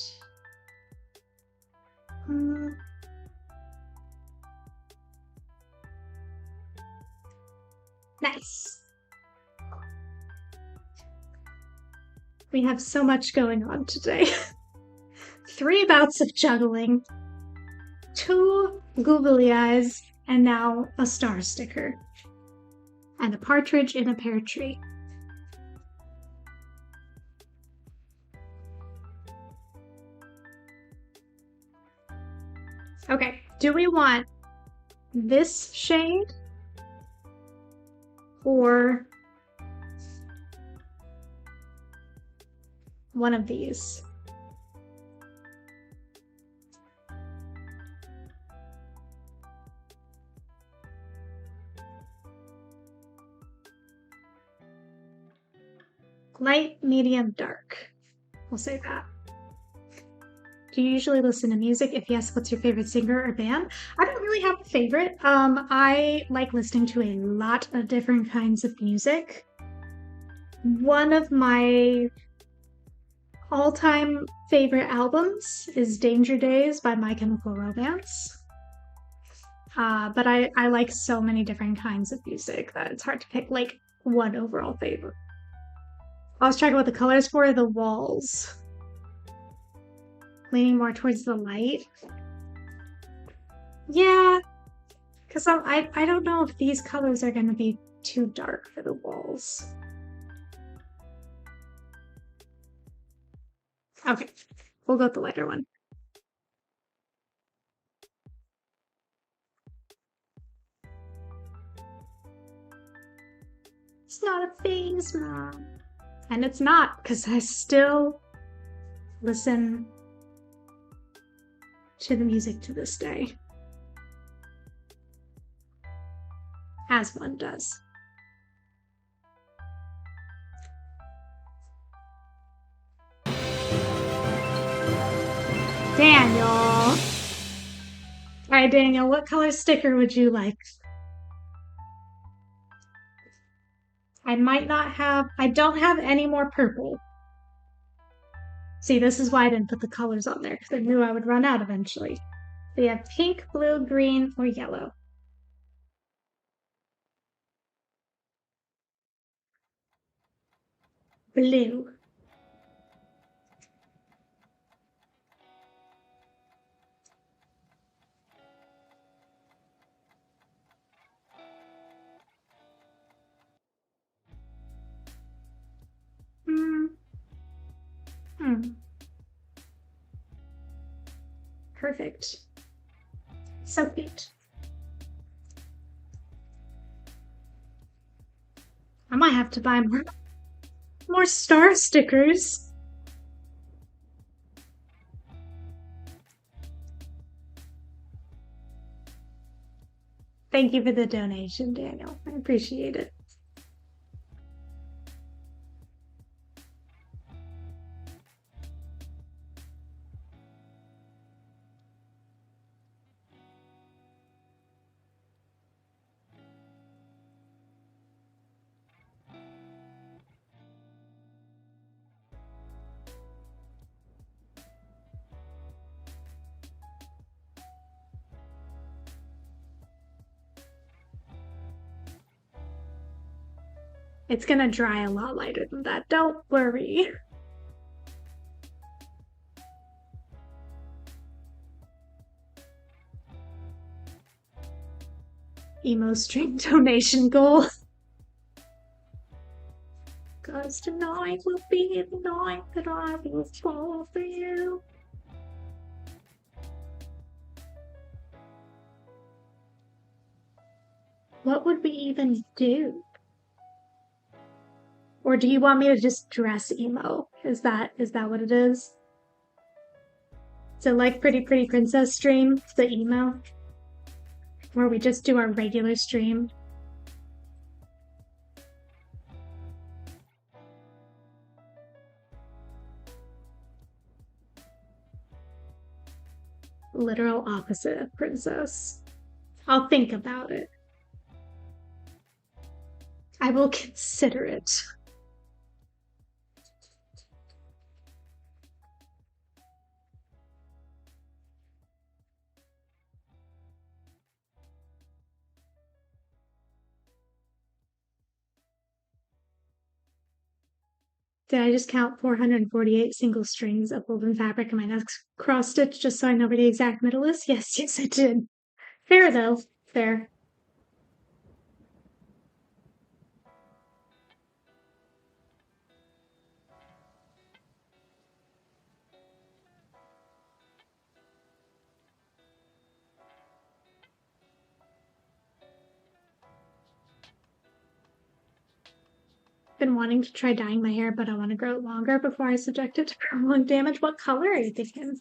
Nice. We have so much going on today. 3 bouts of juggling, 2 googly eyes, and now a star sticker. And a partridge in a pear tree. Okay, do we want this shade or one of these? Light, medium, dark. We'll say that. Do you usually listen to music? If yes, what's your favorite singer or band? I don't really have a favorite. I like listening to a lot of different kinds of music. One of my all-time favorite albums is Danger Days by My Chemical Romance. But I like so many different kinds of music that it's hard to pick like one overall favorite. I was checking what the colors for the walls. Leaning more towards the light. Yeah, because I don't know if these colors are going to be too dark for the walls. Okay, we'll go with the lighter one. It's not a phase, Mom. And it's not, because I still listen to the music to this day. As one does. Daniel! Alright, Daniel, what color sticker would you like? I don't have any more purple. See, this is why I didn't put the colors on there, because I knew I would run out eventually. We have pink, blue, green, or yellow. Blue. Perfect. So cute. I might have to buy more star stickers. Thank you for the donation, Daniel. I appreciate it. It's gonna dry a lot lighter than that. Don't worry. emo stream donation goal. Cause tonight will be the night that I will fall for you. What would we even do? Or do you want me to just dress emo? Is that what it is? So like Pretty Pretty Princess stream, the emo? Where we just do our regular stream? Literal opposite of princess. I'll think about it. I will consider it. Did I just count 448 single strings of woven fabric in my next cross stitch just so I know where the exact middle is? Yes, I did. Fair though, fair. Been wanting to try dyeing my hair, but I want to grow it longer before I subject it to prolonged damage. What color are you thinking?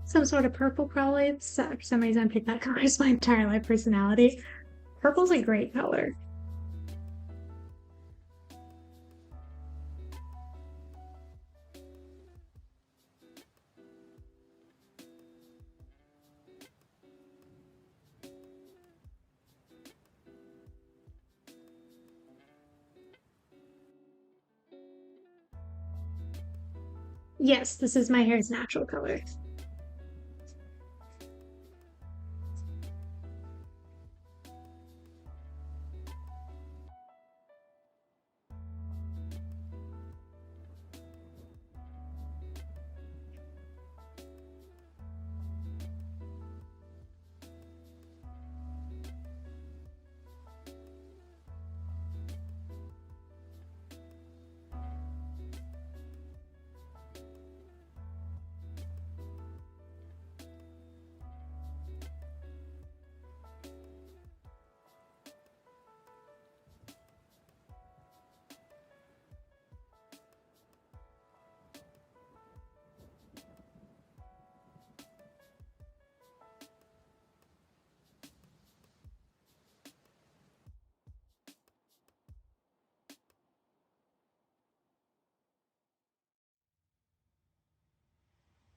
Some sort of purple, probably. For some reason, I picked that color as my entire life personality. Purple's a great color. Yes, this is my hair's natural color.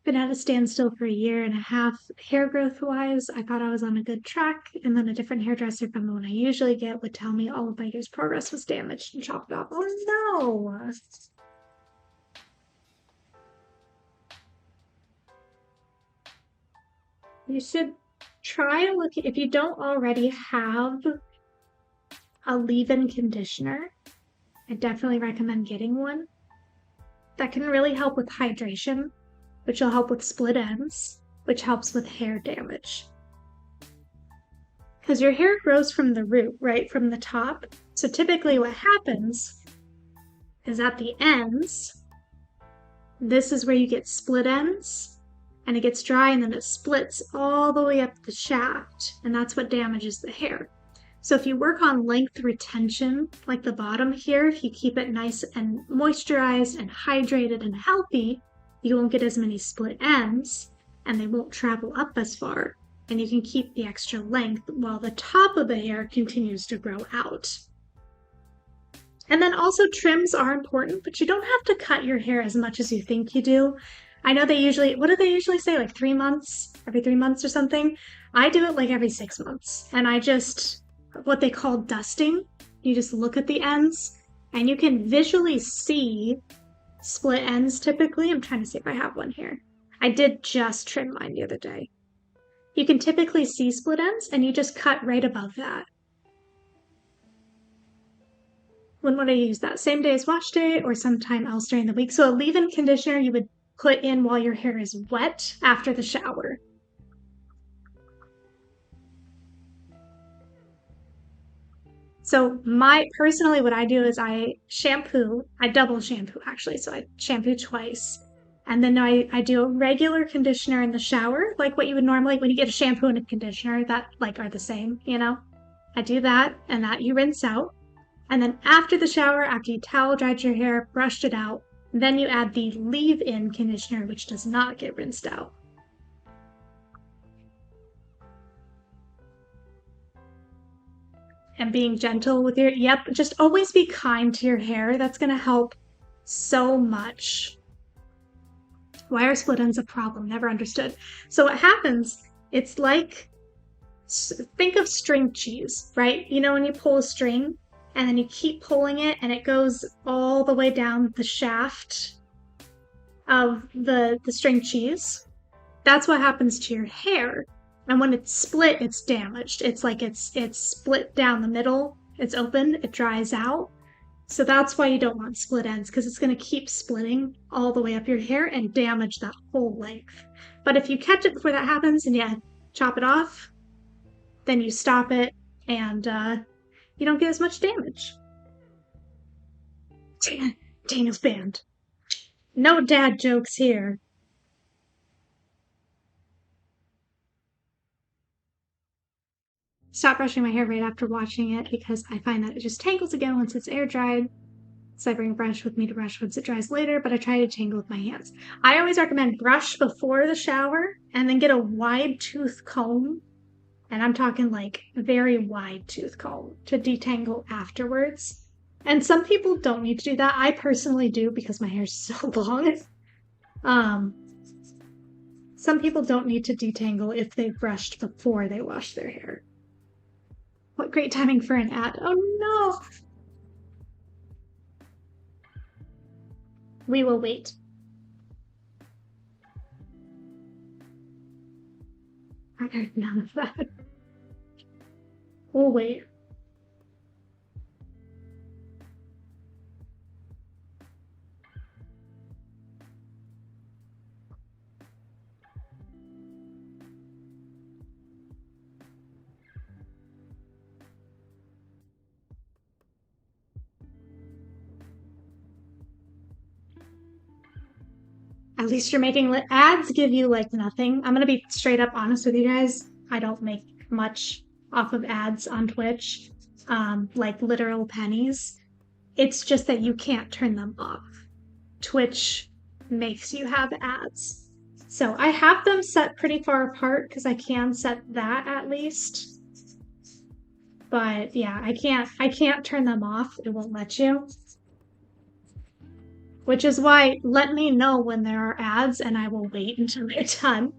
Been at a standstill for a year and a half. Hair growth wise, I thought I was on a good track, and then a different hairdresser from the one I usually get would tell me all of my year's progress was damaged and chopped off. Oh no! You should try to look, if you don't already have a leave-in conditioner, I definitely recommend getting one. That can really help with hydration, which will help with split ends, which helps with hair damage. Because your hair grows from the root, right, from the top. So typically what happens is at the ends, this is where you get split ends, and it gets dry and then it splits all the way up the shaft, and that's what damages the hair. So if you work on length retention, like the bottom here, if you keep it nice and moisturized and hydrated and healthy, you won't get as many split ends and they won't travel up as far, and you can keep the extra length while the top of the hair continues to grow out. And then also trims are important, but you don't have to cut your hair as much as you think you do. I know they usually, what do they usually say, like 3 months, every 3 months or something? I do it like every 6 months, and I just what they call dusting. You just look at the ends and you can visually see split ends typically. I'm trying to see if I have one here. I did just trim mine the other day. You can typically see split ends and you just cut right above that. When would I use that? Same day as wash day or sometime else during the week? So a leave-in conditioner you would put in while your hair is wet after the shower. So personally, what I do is I double shampoo actually. So I shampoo twice. And then I do a regular conditioner in the shower, like what you would normally, when you get a shampoo and a conditioner that like are the same, you know? I do that and that you rinse out. And then after the shower, after you towel dried your hair, brushed it out, then you add the leave-in conditioner, which does not get rinsed out. And being gentle with just always be kind to your hair. That's going to help so much. Why are split ends a problem? Never understood. So what happens, it's like, think of string cheese, right? You know when you pull a string and then you keep pulling it and it goes all the way down the shaft of the string cheese? That's what happens to your hair. And when it's split, it's damaged. It's like it's split down the middle. It's open, it dries out. So that's why you don't want split ends, because it's going to keep splitting all the way up your hair and damage that whole length. But if you catch it before that happens and you chop it off, then you stop it and you don't get as much damage. Daniel's banned. No dad jokes here. Stop brushing my hair right after washing it because I find that it just tangles again once it's air dried. So I bring a brush with me to brush once it dries later, but I try to tangle with my hands. I always recommend brush before the shower and then get a wide tooth comb. And I'm talking like a very wide tooth comb to detangle afterwards. And some people don't need to do that. I personally do because my hair's so long. Some people don't need to detangle if they've brushed before they wash their hair. What great timing for an ad. Oh no! We will wait. I heard none of that. We'll wait. At least you're making ads give you like nothing. I'm gonna be straight up honest with you guys. I don't make much off of ads on Twitch, like literal pennies. It's just that you can't turn them off. Twitch makes you have ads. So I have them set pretty far apart because I can set that at least. But yeah, I can't turn them off. It won't let you. Which is why let me know when there are ads and I will wait until they're done.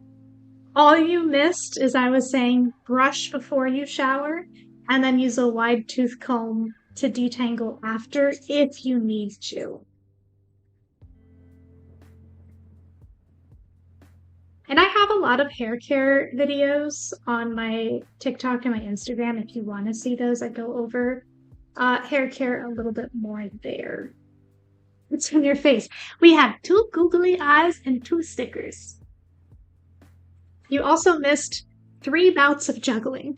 All you missed is I was saying brush before you shower and then use a wide tooth comb to detangle after if you need to. And I have a lot of hair care videos on my TikTok and my Instagram. If you want to see those, I go over hair care a little bit more there. What's on your face? We have 2 googly eyes and 2 stickers. You also missed 3 bouts of juggling.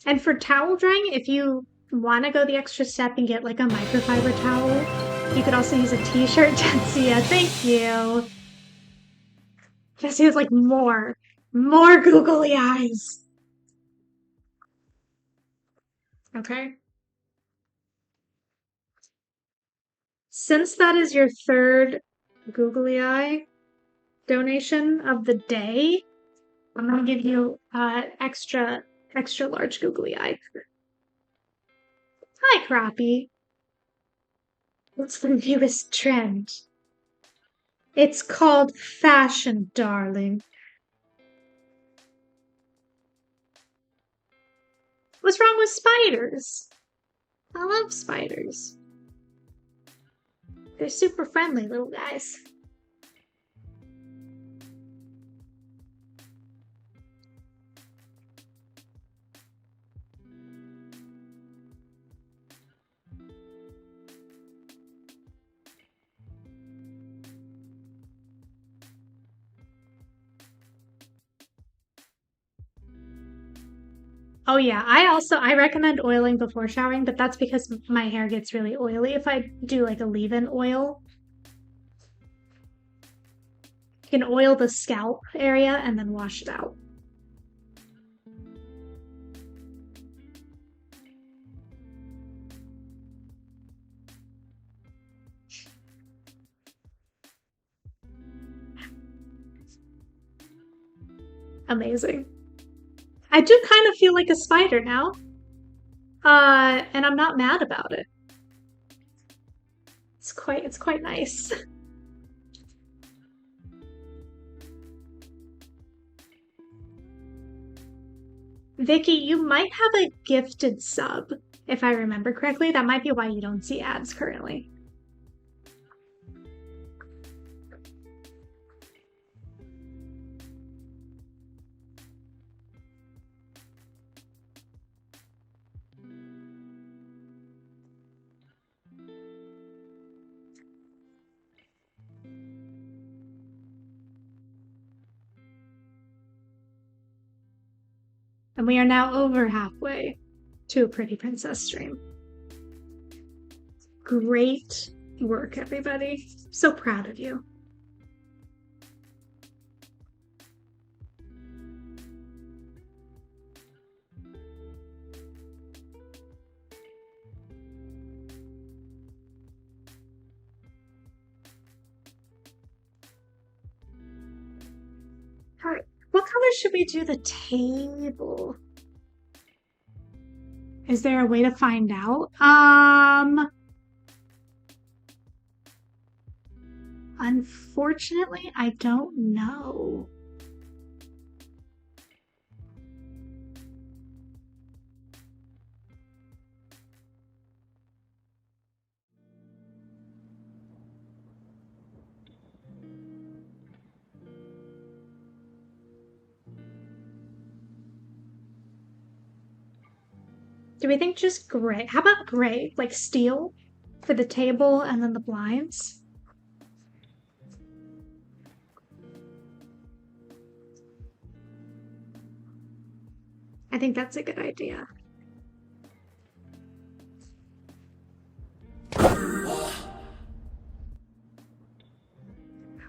And for towel drying, if you want to go the extra step and get like a microfiber towel, you could also use a t-shirt. Jetsia, thank you. Jetsia was like, more googly eyes. Okay. Since that is your 3rd googly eye, donation of the day, I'm gonna give you extra large googly eye. Hi, Crappie. What's the newest trend? It's called fashion, darling. What's wrong with spiders? I love spiders. They're super friendly little guys. Oh yeah, I recommend oiling before showering, but that's because my hair gets really oily if I do like a leave-in oil. You can oil the scalp area and then wash it out. Amazing. I do kind of feel like a spider now. And I'm not mad about it. It's quite nice. Vicky, you might have a gifted sub, if I remember correctly. That might be why you don't see ads currently. And we are now over halfway to a Pretty Princess stream. Great work, everybody. So proud of you. All right, what color should we do the table? Is there a way to find out? Unfortunately, I don't know. Do we think just gray? How about gray? Like steel for the table and then the blinds? I think that's a good idea.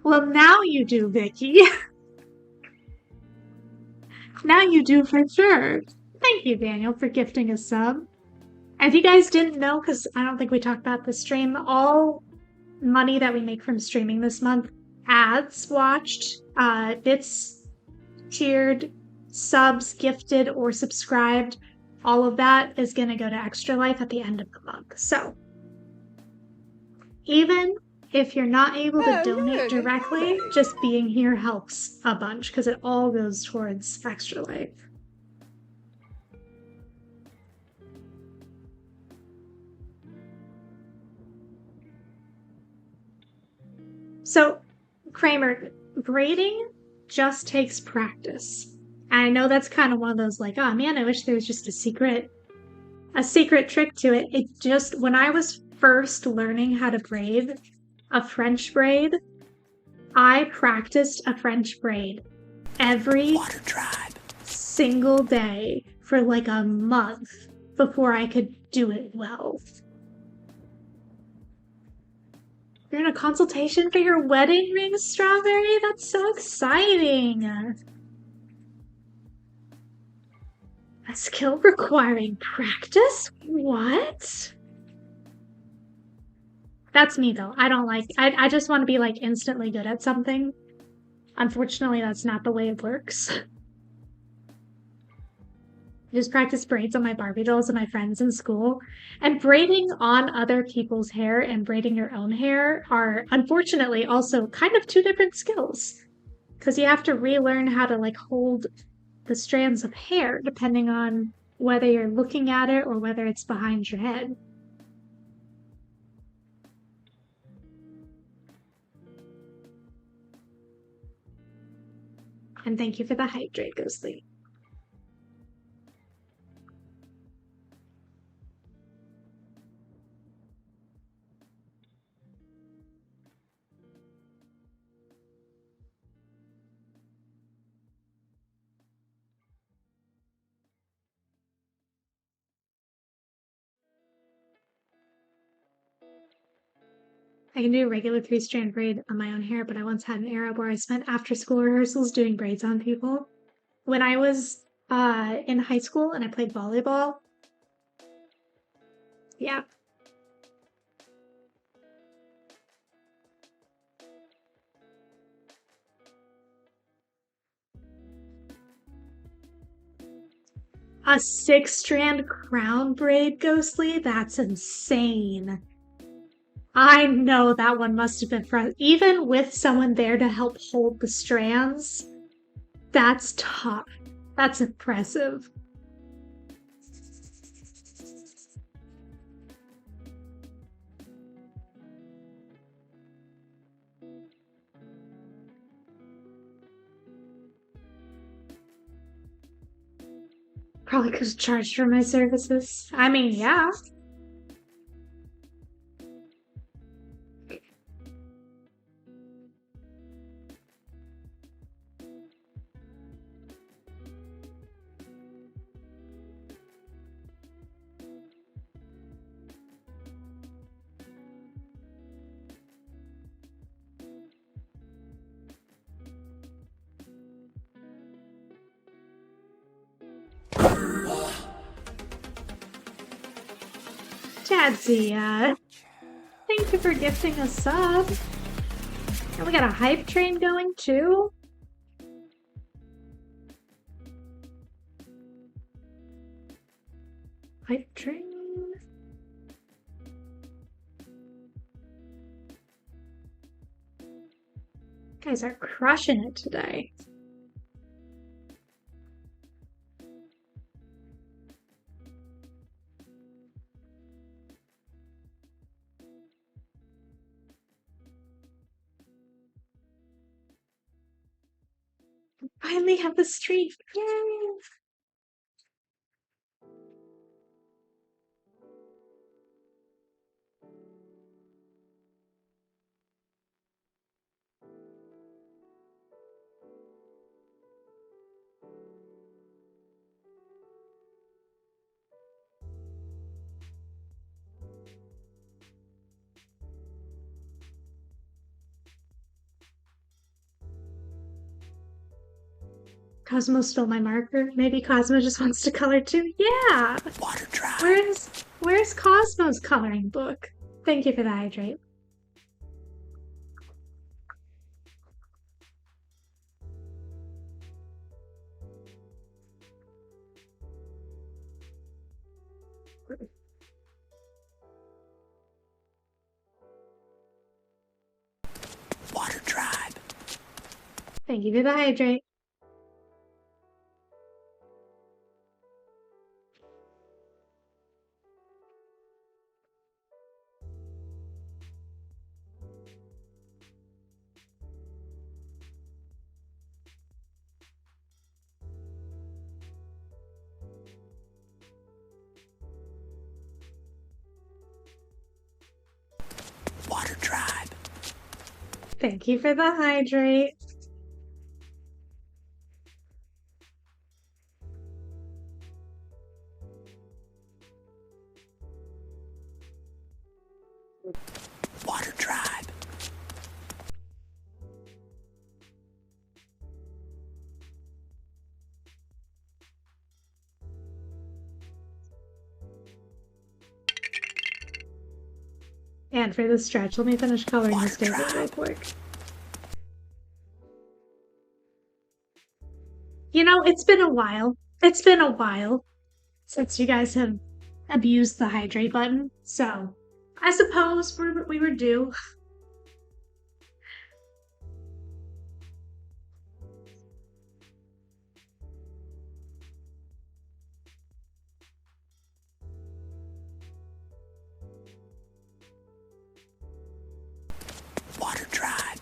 Well, now you do, Vicky. Now you do for sure. Thank you, Daniel, for gifting a sub. If you guys didn't know, because I don't think we talked about the stream, all money that we make from streaming this month, ads watched, bits cheered, subs gifted or subscribed, all of that is going to go to Extra Life at the end of the month. So even if you're not able to donate directly, just being here helps a bunch because it all goes towards Extra Life. So, Kramer, braiding just takes practice. And I know that's kind of one of those like, oh man, I wish there was just a secret trick to it. It just, when I was first learning how to braid a French braid, I practiced a French braid every Water tribe. single day for like a month before I could do it well. You're in a consultation for your wedding ring, Strawberry? That's so exciting. A skill requiring practice? What? That's me though. I don't like, I just want to be like instantly good at something. Unfortunately, that's not the way it works. I just practice braids on my Barbie dolls and my friends in school. And braiding on other people's hair and braiding your own hair are unfortunately also kind of two different skills. Because you have to relearn how to like hold the strands of hair depending on whether you're looking at it or whether it's behind your head. And thank you for the hydrate, Ghostly. I can do a regular 3-strand braid on my own hair, but I once had an era where I spent after school rehearsals doing braids on people. When I was in high school and I played volleyball, yeah. A 6-strand crown braid, Ghostly? That's insane. I know that one must have been fun. Even with someone there to help hold the strands, that's tough. That's impressive. Probably could have charged for my services. I mean, yeah. Jadzia, thank you for gifting a sub. And we got a hype train going too. Hype train. Guys are crushing it today. Finally have the streak. Yay! Cosmo stole my marker. Maybe Cosmo just wants to color too. Yeah. Water drive. Where's Cosmo's coloring book? Thank you for the hydrate. Water drive. Thank you for the hydrate. Water drive. Thank you for the hydrate. Water drive. And for the stretch, let me finish coloring this table real quick. You know, it's been a while. It's been a while since you guys have abused the hydrate button, so I suppose we were due. Water tribe.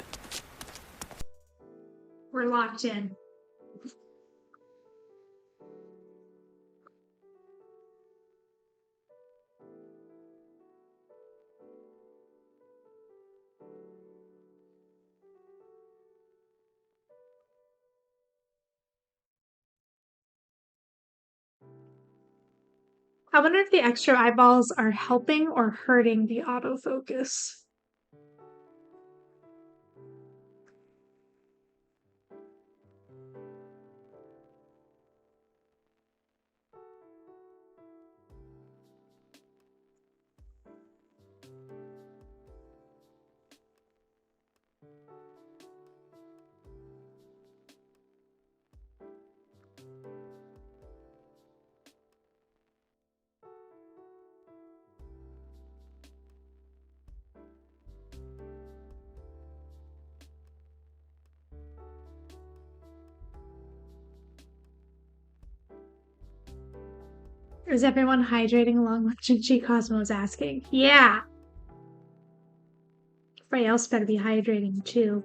We're locked in. I wonder if the extra eyeballs are helping or hurting the autofocus. Is everyone hydrating along with Jinchi? Cosmo is asking. Yeah. Everybody else better be hydrating too.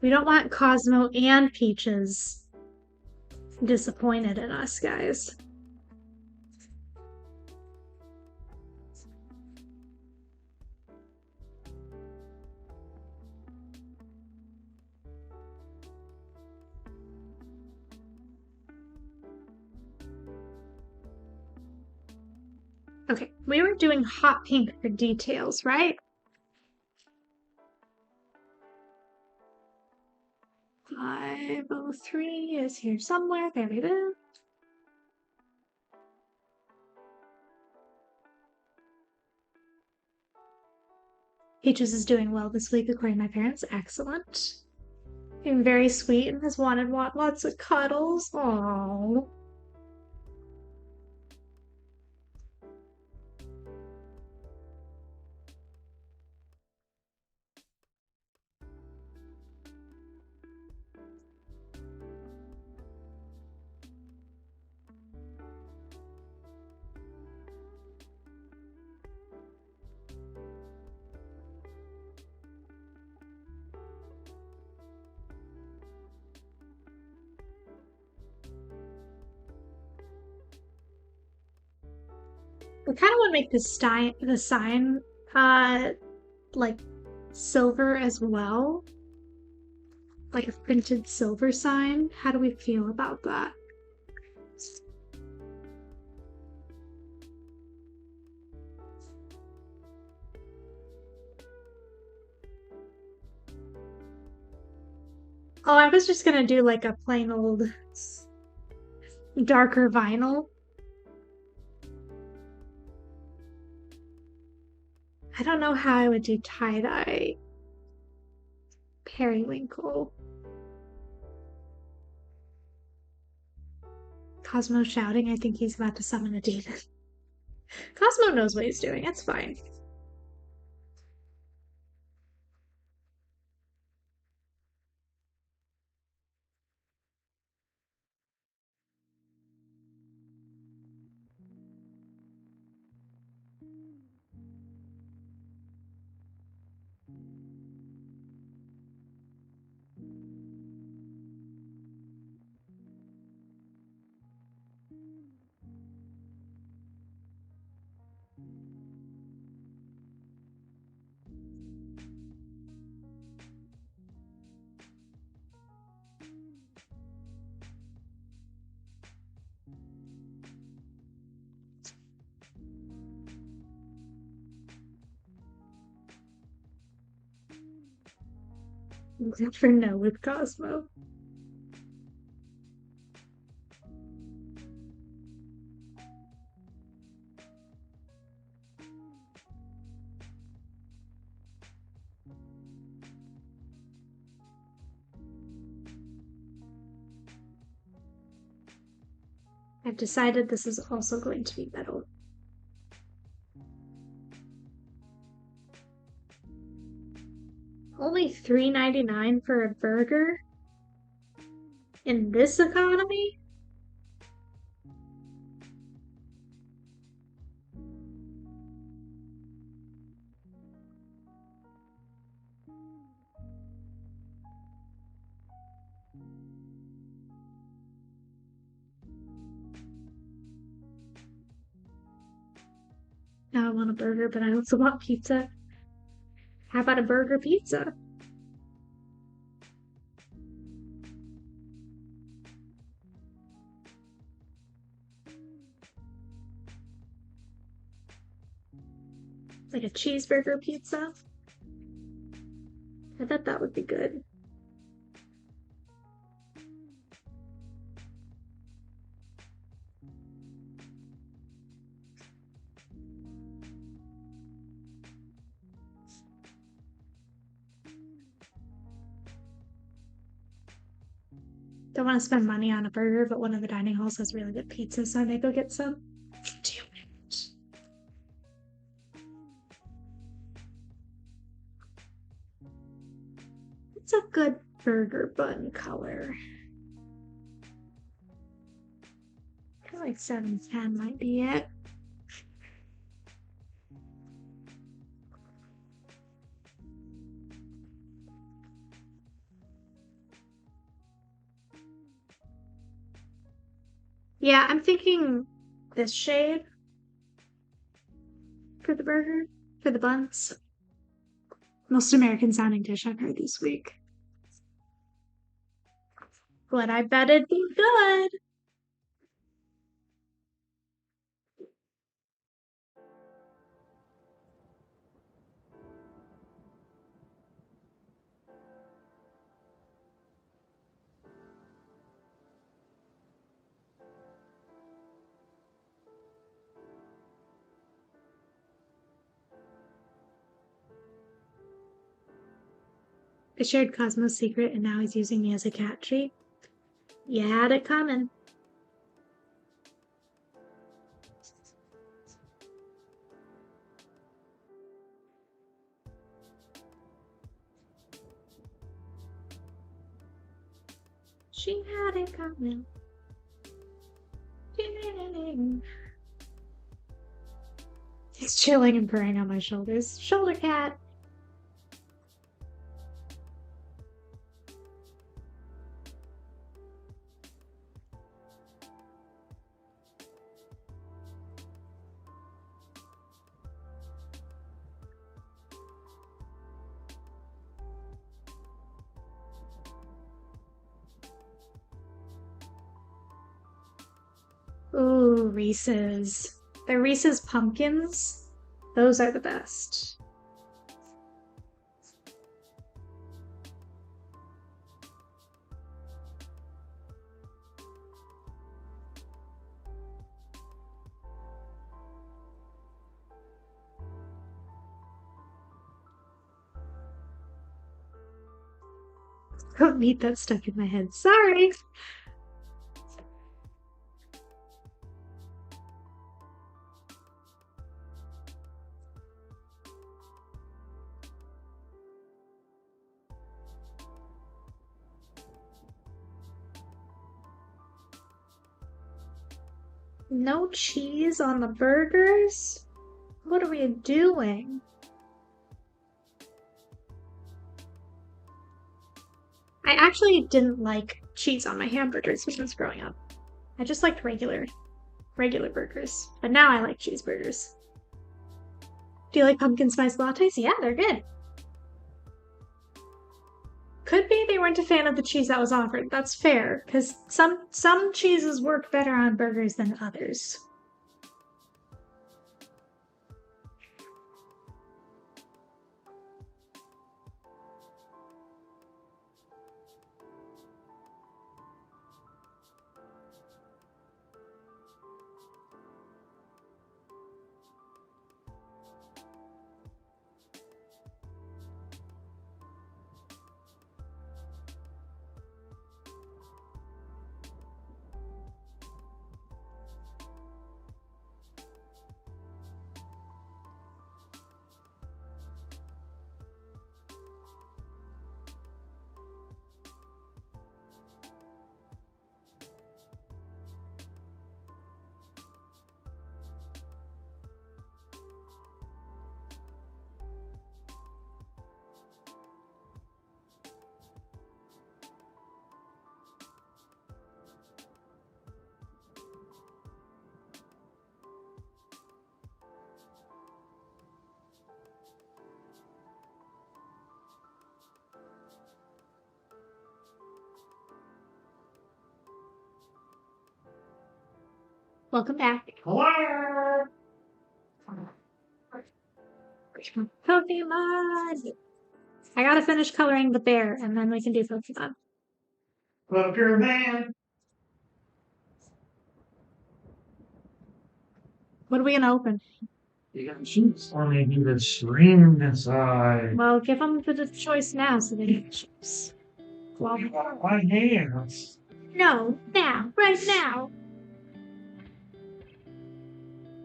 We don't want Cosmo and Peaches disappointed in us, guys. Okay, we were doing hot pink for details, right? 503 is here somewhere. There it is. Peaches is doing well this week, according to my parents. Excellent. Being very sweet and has wanted lots of cuddles. Aww. I kind of want to make the sign like silver as well. Like a printed silver sign. How do we feel about that? Oh, I was just gonna do like a plain old darker vinyl. I don't know how I would do tie-dye periwinkle. Cosmo shouting, I think he's about to summon a demon. Cosmo knows what he's doing, it's fine. Except for no with Cosmo. I've decided this is also going to be metal. Only $3.99 for a burger? In this economy? Now I want a burger, but I also want pizza. How about a burger pizza? Like a cheeseburger pizza? I bet that would be good. Don't want to spend money on a burger, but one of the dining halls has really good pizza, so I may go get some. Damn it. It's a good burger bun color. I feel like 710 might be it. Yeah, I'm thinking this shade for the burger, for the buns. Most American sounding dish I've heard this week. But I bet it'd be good. I shared Cosmo's secret and now he's using me as a cat treat. You had it coming. She had it coming. He's chilling and purring on my shoulders. Shoulder cat. Ooh, Reese's. The Reese's pumpkins. Those are the best. Don't need that stuck in my head. Sorry. No cheese on the burgers? What are we doing? I actually didn't like cheese on my hamburgers when I was growing up. I just liked regular burgers. But now I like cheeseburgers. Do you like pumpkin spice lattes? Yeah, they're good. Could be they weren't a fan of the cheese that was offered. That's fair, because some cheeses work better on burgers than others. Welcome back. Hello! Pokemon! I gotta finish coloring the bear, and then we can do Pokemon. Pokemon! What are we gonna open? You got shoes on me, you can scream inside. Well, give them the choice now so they can choose. Well, My hands. no, now, right now.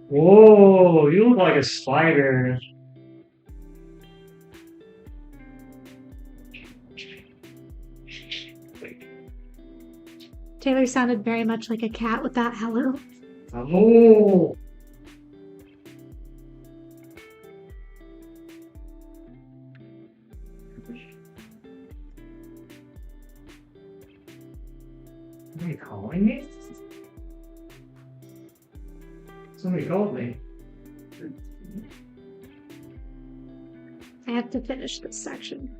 Whoa, you look like a spider. Taylor sounded very much like a cat with that hello. Oh! Are you calling me? Somebody called me. I have to finish this section.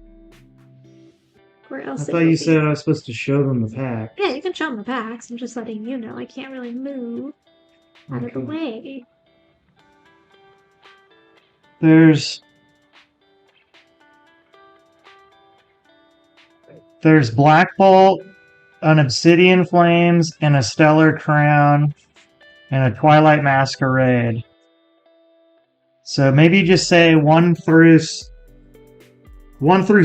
Or I else it thought will you be- said I was supposed to show them the pack. Yeah, you can show them the packs. I'm just letting you know I can't really move out of the Okay. way. There's Black Bolt, an Obsidian Flames, and a Stellar Crown, and a Twilight Masquerade. So maybe just say 1 through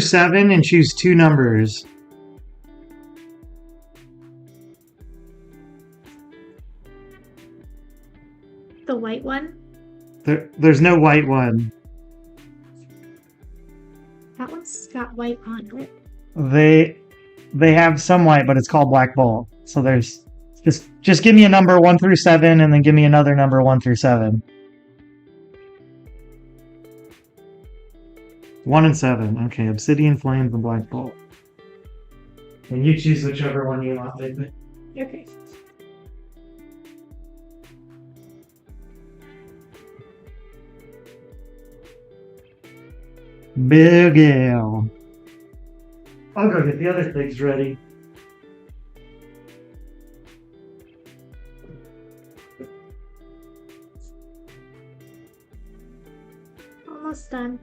7 and choose 2 numbers. The white one? There's no white one. That one's got white on it. They have some white, but it's called Black Bolt. So there's just give me a number 1 through 7, and then give me another number 1 through 7. 1 and 7. Okay, Obsidian Flames and Black Bolt. And you choose whichever one you want, baby. Okay. Big L. I'll go get the other things ready. Almost done.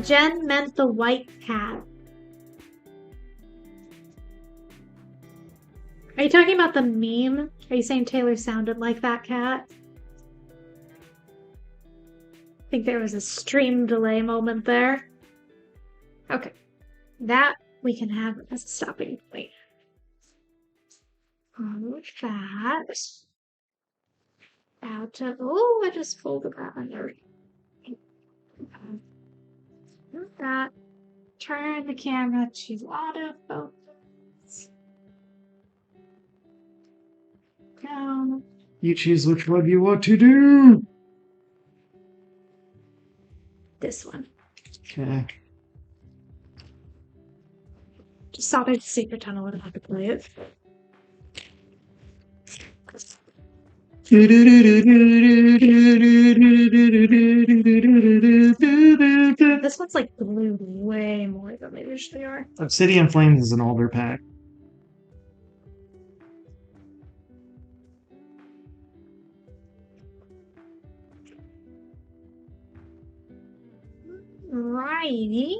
Jen meant the white cat. Are you talking about the meme? Are you saying Taylor sounded like that cat? I think there was a stream delay moment there. Okay. That we can have as a stopping point. With that. Out of. Oh, I just folded that under. With that. Turn the camera to autofocus. Down. You choose which one you want to do. This one. Okay. Just thought I'd secret tunnel and have to play it. This one's like glued way more than they usually are. Obsidian Flames is an older pack. Righty.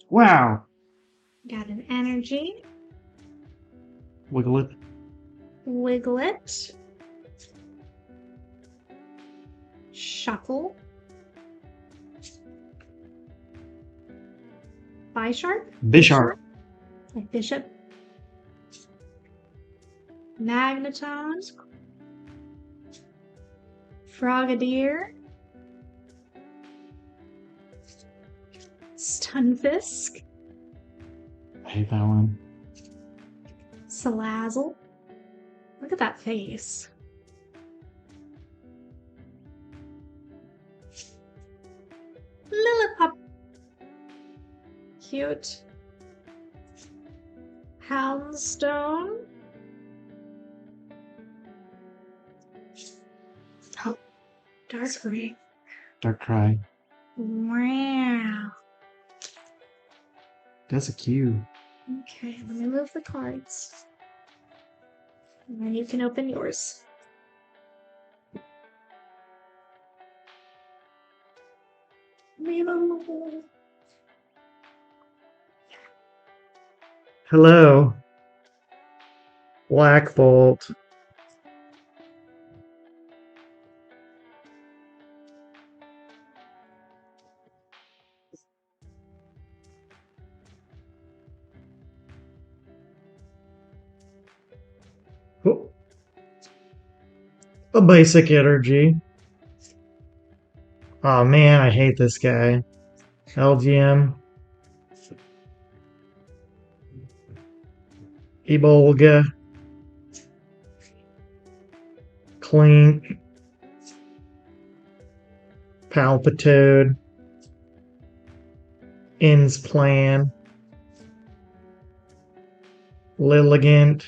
Wow. Got an energy. Wiggle it. Wiglet. Shuffle. Bisharp? Bisharp. Like Bishop. Magneton. Frogadier. Stunfisk. I hate that one. Salazzle. Look at that face. Lillipup. Cute. Houndstone. Oh, Darkrai. Darkrai. Wow. That's a cube. Okay, let me move the cards. And then you can open yours. Hello. Black Bolt. Oh. A basic energy. Oh man, I hate this guy. LGM. Ebolga. Clink. Palpitoad. Ins Plan. Lilligant.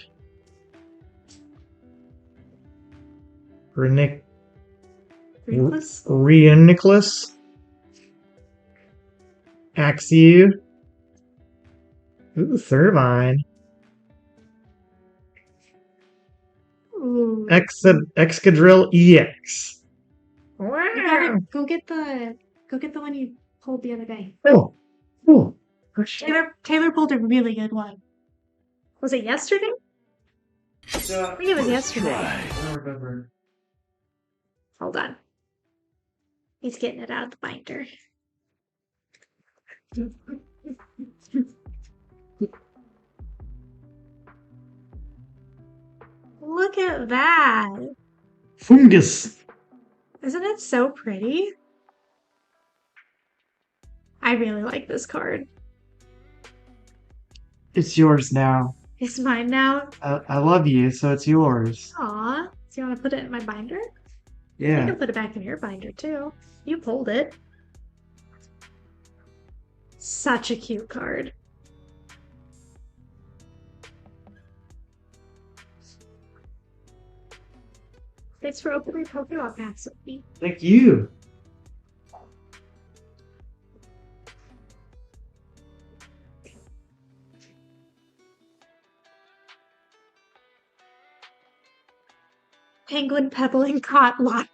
Ruthless? Reuniclus. Axew. Ooh, Thermine. Ooh. Excadrill EX. You gotta go get the one you pulled the other day. Oh. Oh. Taylor pulled a really good one. Was it yesterday? I think it was yesterday. I don't remember. Hold on. He's getting it out of the binder. Look at that. Fungus. Isn't it so pretty? I really like this card. It's yours now. It's mine now. I love you, so it's yours. Aw. So you want to put it in my binder? You Yeah. can put it back in your binder too. You pulled it. Such a cute card. Thanks for opening Pokemon packs with me. Thank you. Penguin pebbling caught lot.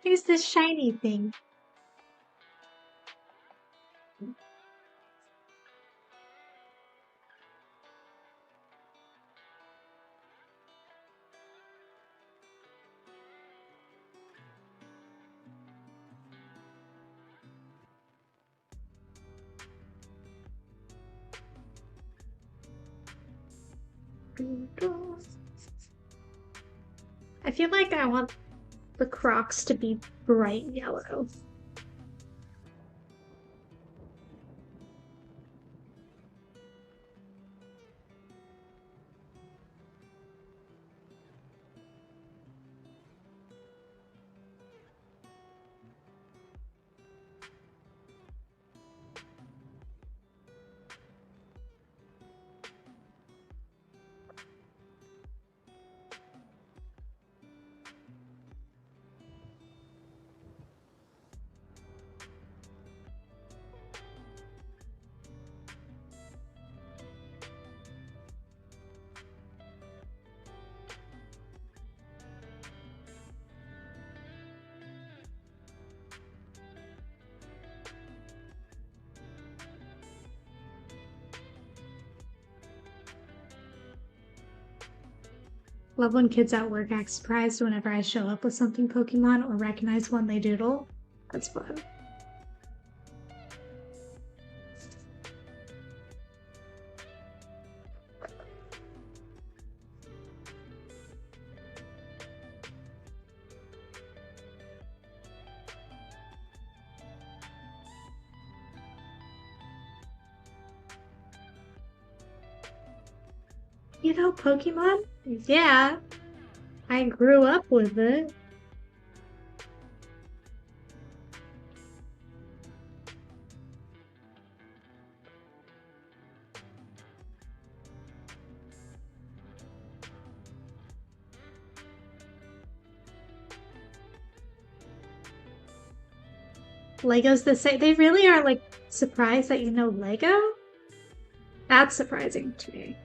Here's this shiny thing. I feel like I want the Crocs to be bright yellow. Love when kids at work act surprised whenever I show up with something Pokemon or recognize one they doodle. That's fun. You know Pokemon? Yeah. I grew up with it. Lego's the same. They really are like surprised that you know Lego? That's surprising to me.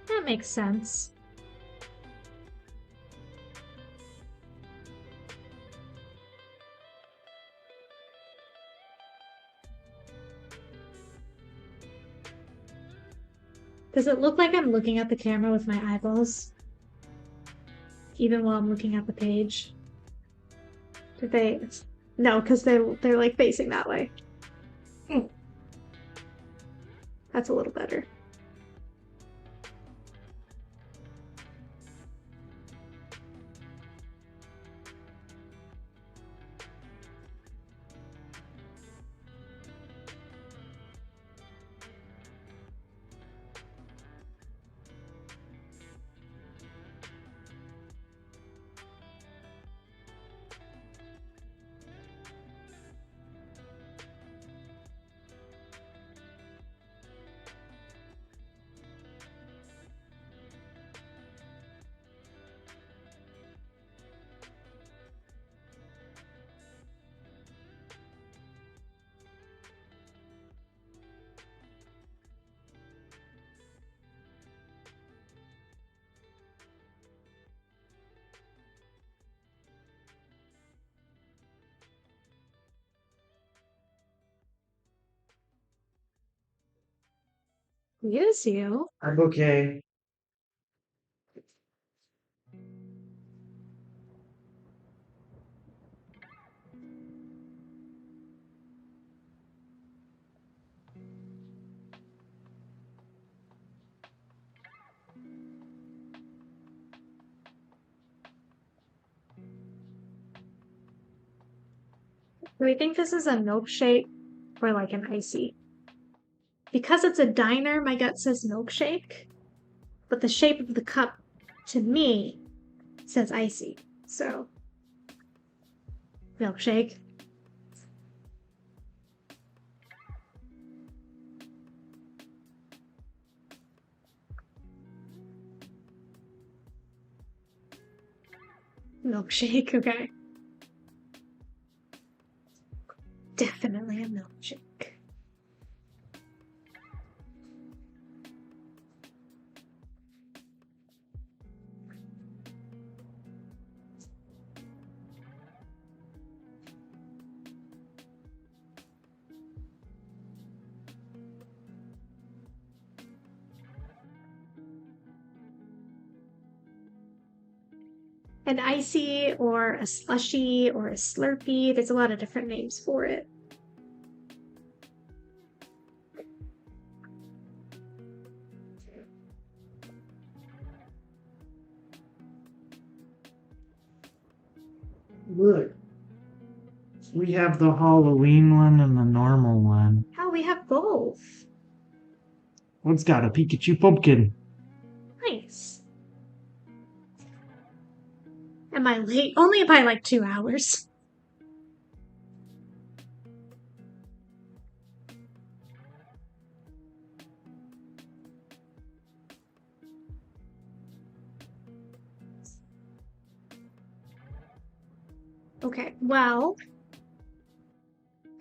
That makes sense. Does it look like I'm looking at the camera with my eyeballs? Even while I'm looking at the page? Did they? No, because they're like facing that way. That's a little better. Yes, you. I'm okay. Do we think this is a milkshake or like an icy? Because it's a diner, my gut says milkshake, but the shape of the cup to me says icy. So, milkshake. Milkshake, okay. Definitely a milkshake. An icy or a slushy or a slurpee. There's a lot of different names for it. Look. We have the Halloween one and the normal one. How we have both. One's got a Pikachu pumpkin. Nice. Am I late? Only by like 2 hours. Okay, well,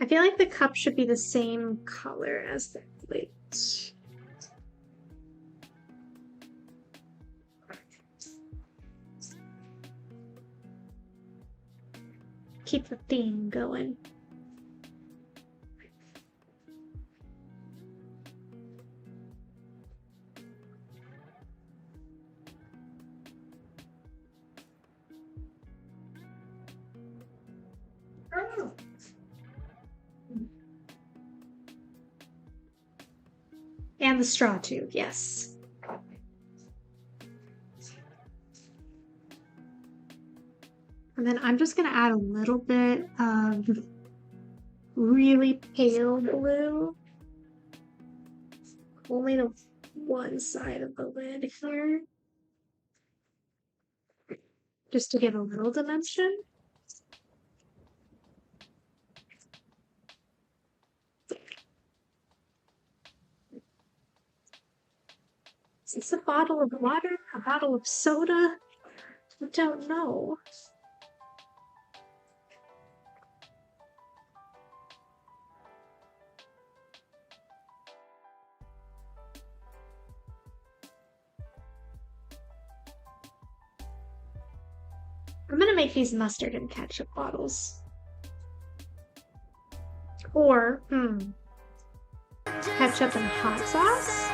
I feel like the cup should be the same color as the plate. Keep the theme going. And the straw too, yes. And then I'm just gonna add a little bit of really pale blue. Only the one side of the lid here. Just to give a little dimension. Is this a bottle of water? A bottle of soda? I don't know. I'm gonna make these mustard and ketchup bottles. Or, ketchup and hot sauce?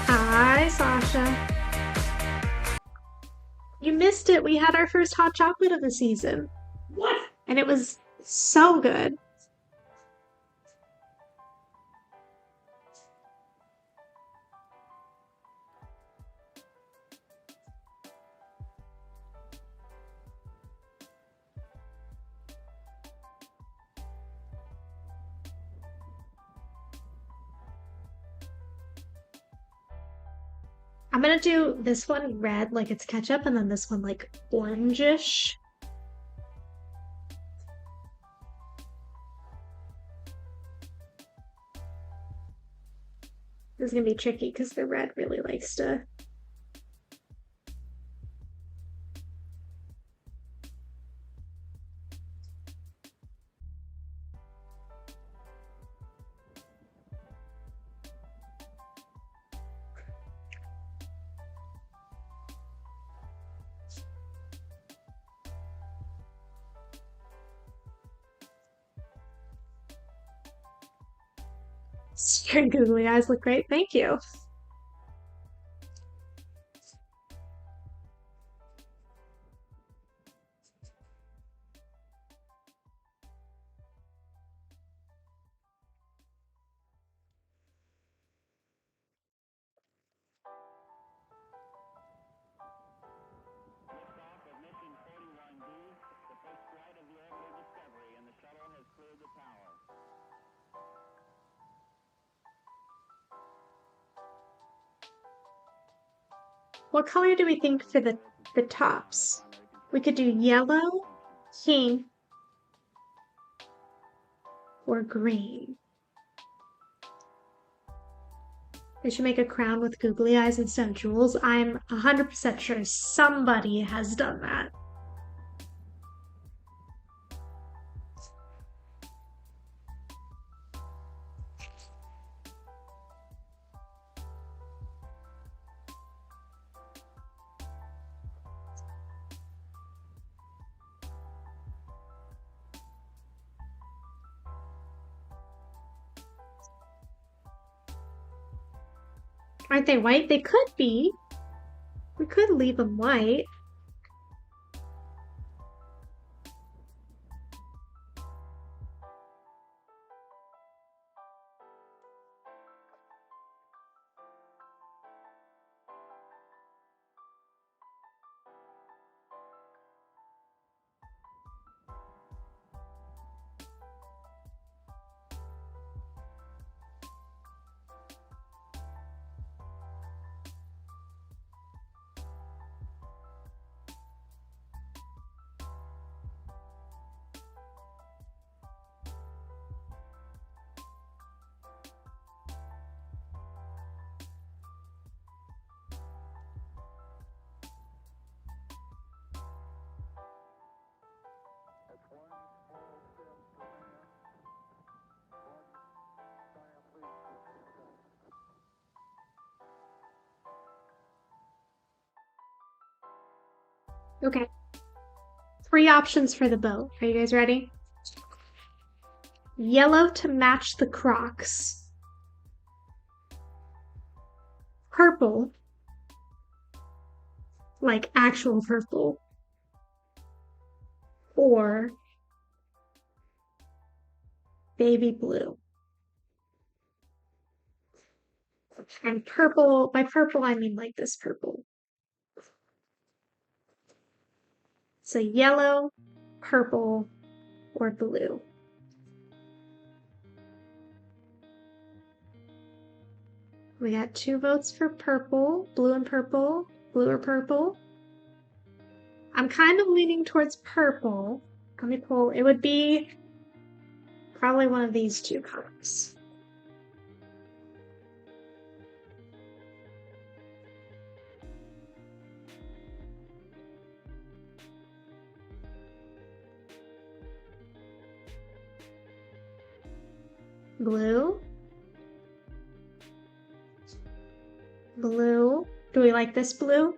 Hi, Sasha. You missed it. We had our first hot chocolate of the season. What? And it was so good. I'm gonna do this one red, like it's ketchup, and then this one like orangish. This is gonna be tricky because the red really likes to. Your googly eyes look great. Thank you. Liftoff of mission 41B, the first flight of the orbital Discovery, and the shuttle has cleared the tower. What color do we think for the tops? We could do yellow, pink, or green. We should make a crown with googly eyes instead of jewels. I'm 100% sure somebody has done that. Aren't they white? They could be. We could leave them white. Okay. 3 options for the boat. Are you guys ready? Yellow to match the Crocs. Purple. Like actual purple. Or baby blue. And purple, by purple I mean like this purple. So yellow, purple, or blue. We got 2 votes for purple, blue and purple, blue or purple. I'm kind of leaning towards purple. Let me pull. It would be probably one of these 2 colors. Blue. Blue. Do we like this blue?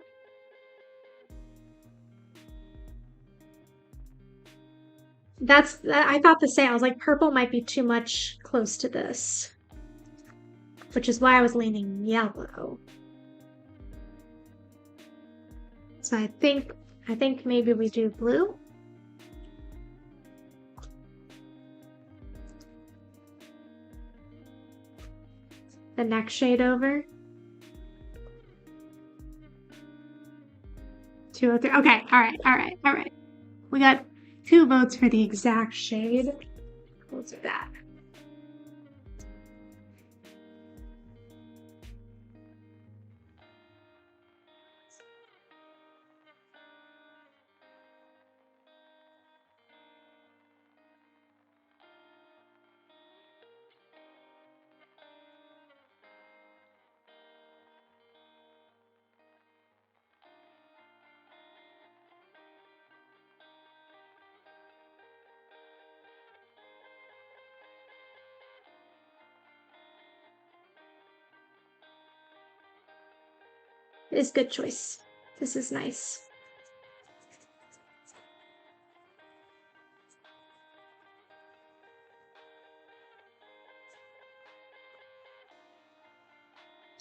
I thought the same. I was like, purple might be too much close to this, which is why I was leaning yellow. So I think maybe we do blue. The next shade over. 203. Okay, all right. We got 2 votes for the exact shade. We'll do that. It's a good choice. This is nice.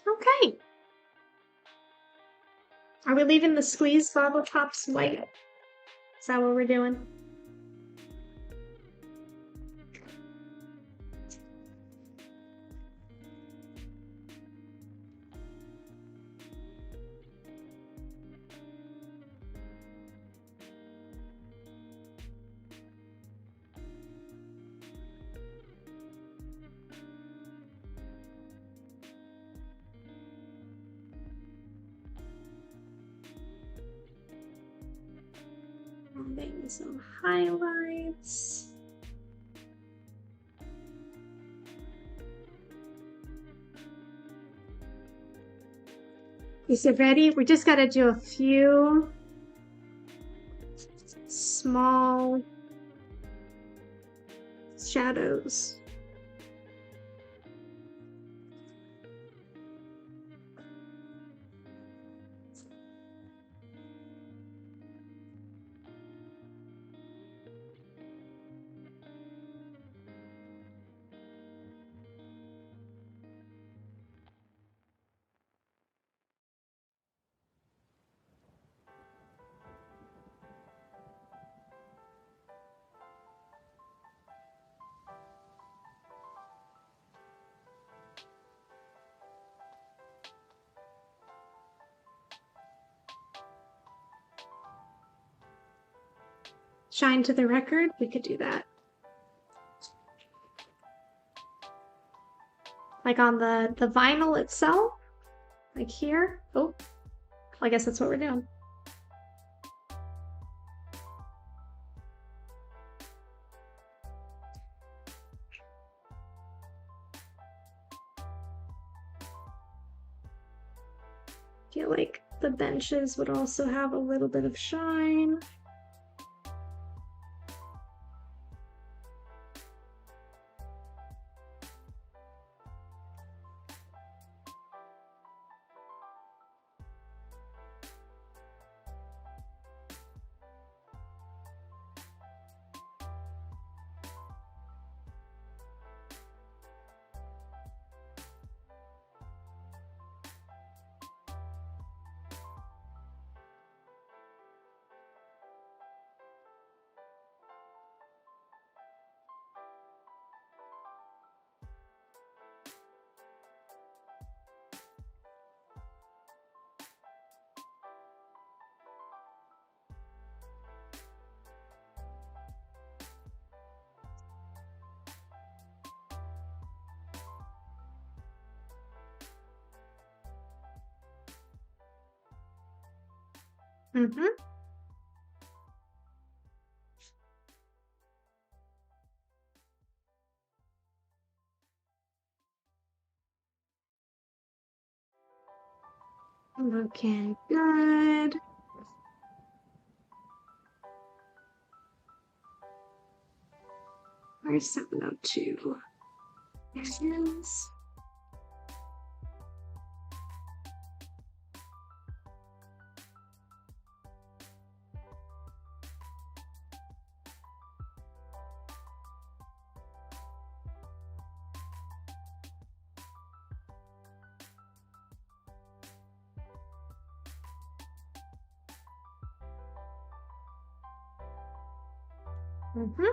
Okay. Are we leaving the squeeze bottle tops white? Is that what we're doing? Maybe some highlights. Is it ready? We just got to do a few small shadows. Shine to the record, we could do that. Like on the vinyl itself, like here. Oh, I guess that's what we're doing. Feel like the benches would also have a little bit of shine. Mm-hmm. Looking good. Where's 702? There it is. Mm-hmm.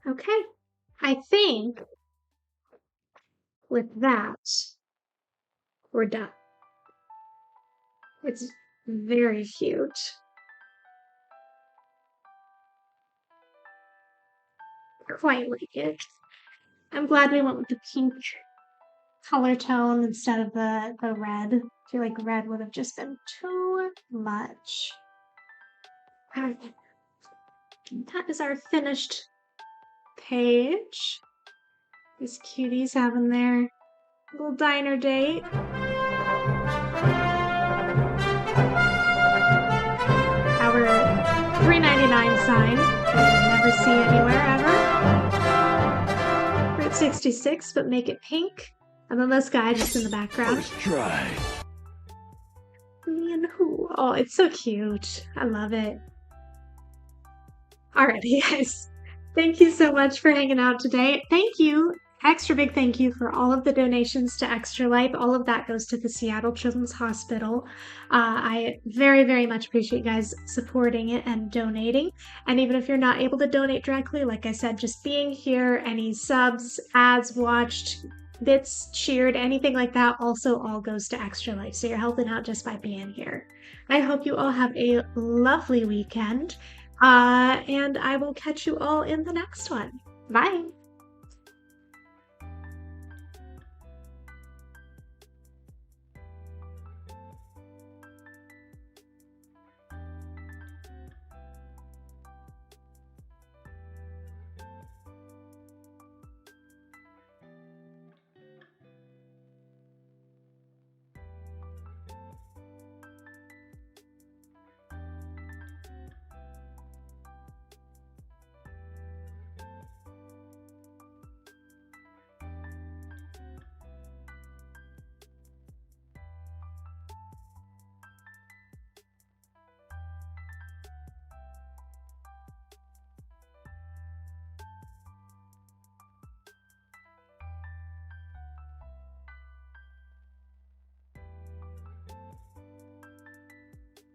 Okay, I think with that, we're done. It's very cute. Quite like it. I'm glad we went with the pink color tone instead of the red. I feel like red would have just been too much. Alright. That is our finished page. These cuties having their little diner date. Our $3.99 sign. You'll never see anywhere ever. Route 66, but make it pink. And then this guy just in the background. First try. And who? Oh, it's so cute. I love it. Alrighty, guys. Thank you so much for hanging out today. Thank you. Extra big thank you for all of the donations to Extra Life. All of that goes to the Seattle Children's Hospital. I very, very much appreciate you guys supporting it and donating. And even if you're not able to donate directly, like I said, just being here, any subs, ads watched, bits cheered, anything like that, also all goes to Extra Life. So you're helping out just by being here. I hope you all have a lovely weekend. And I will catch you all in the next one. Bye.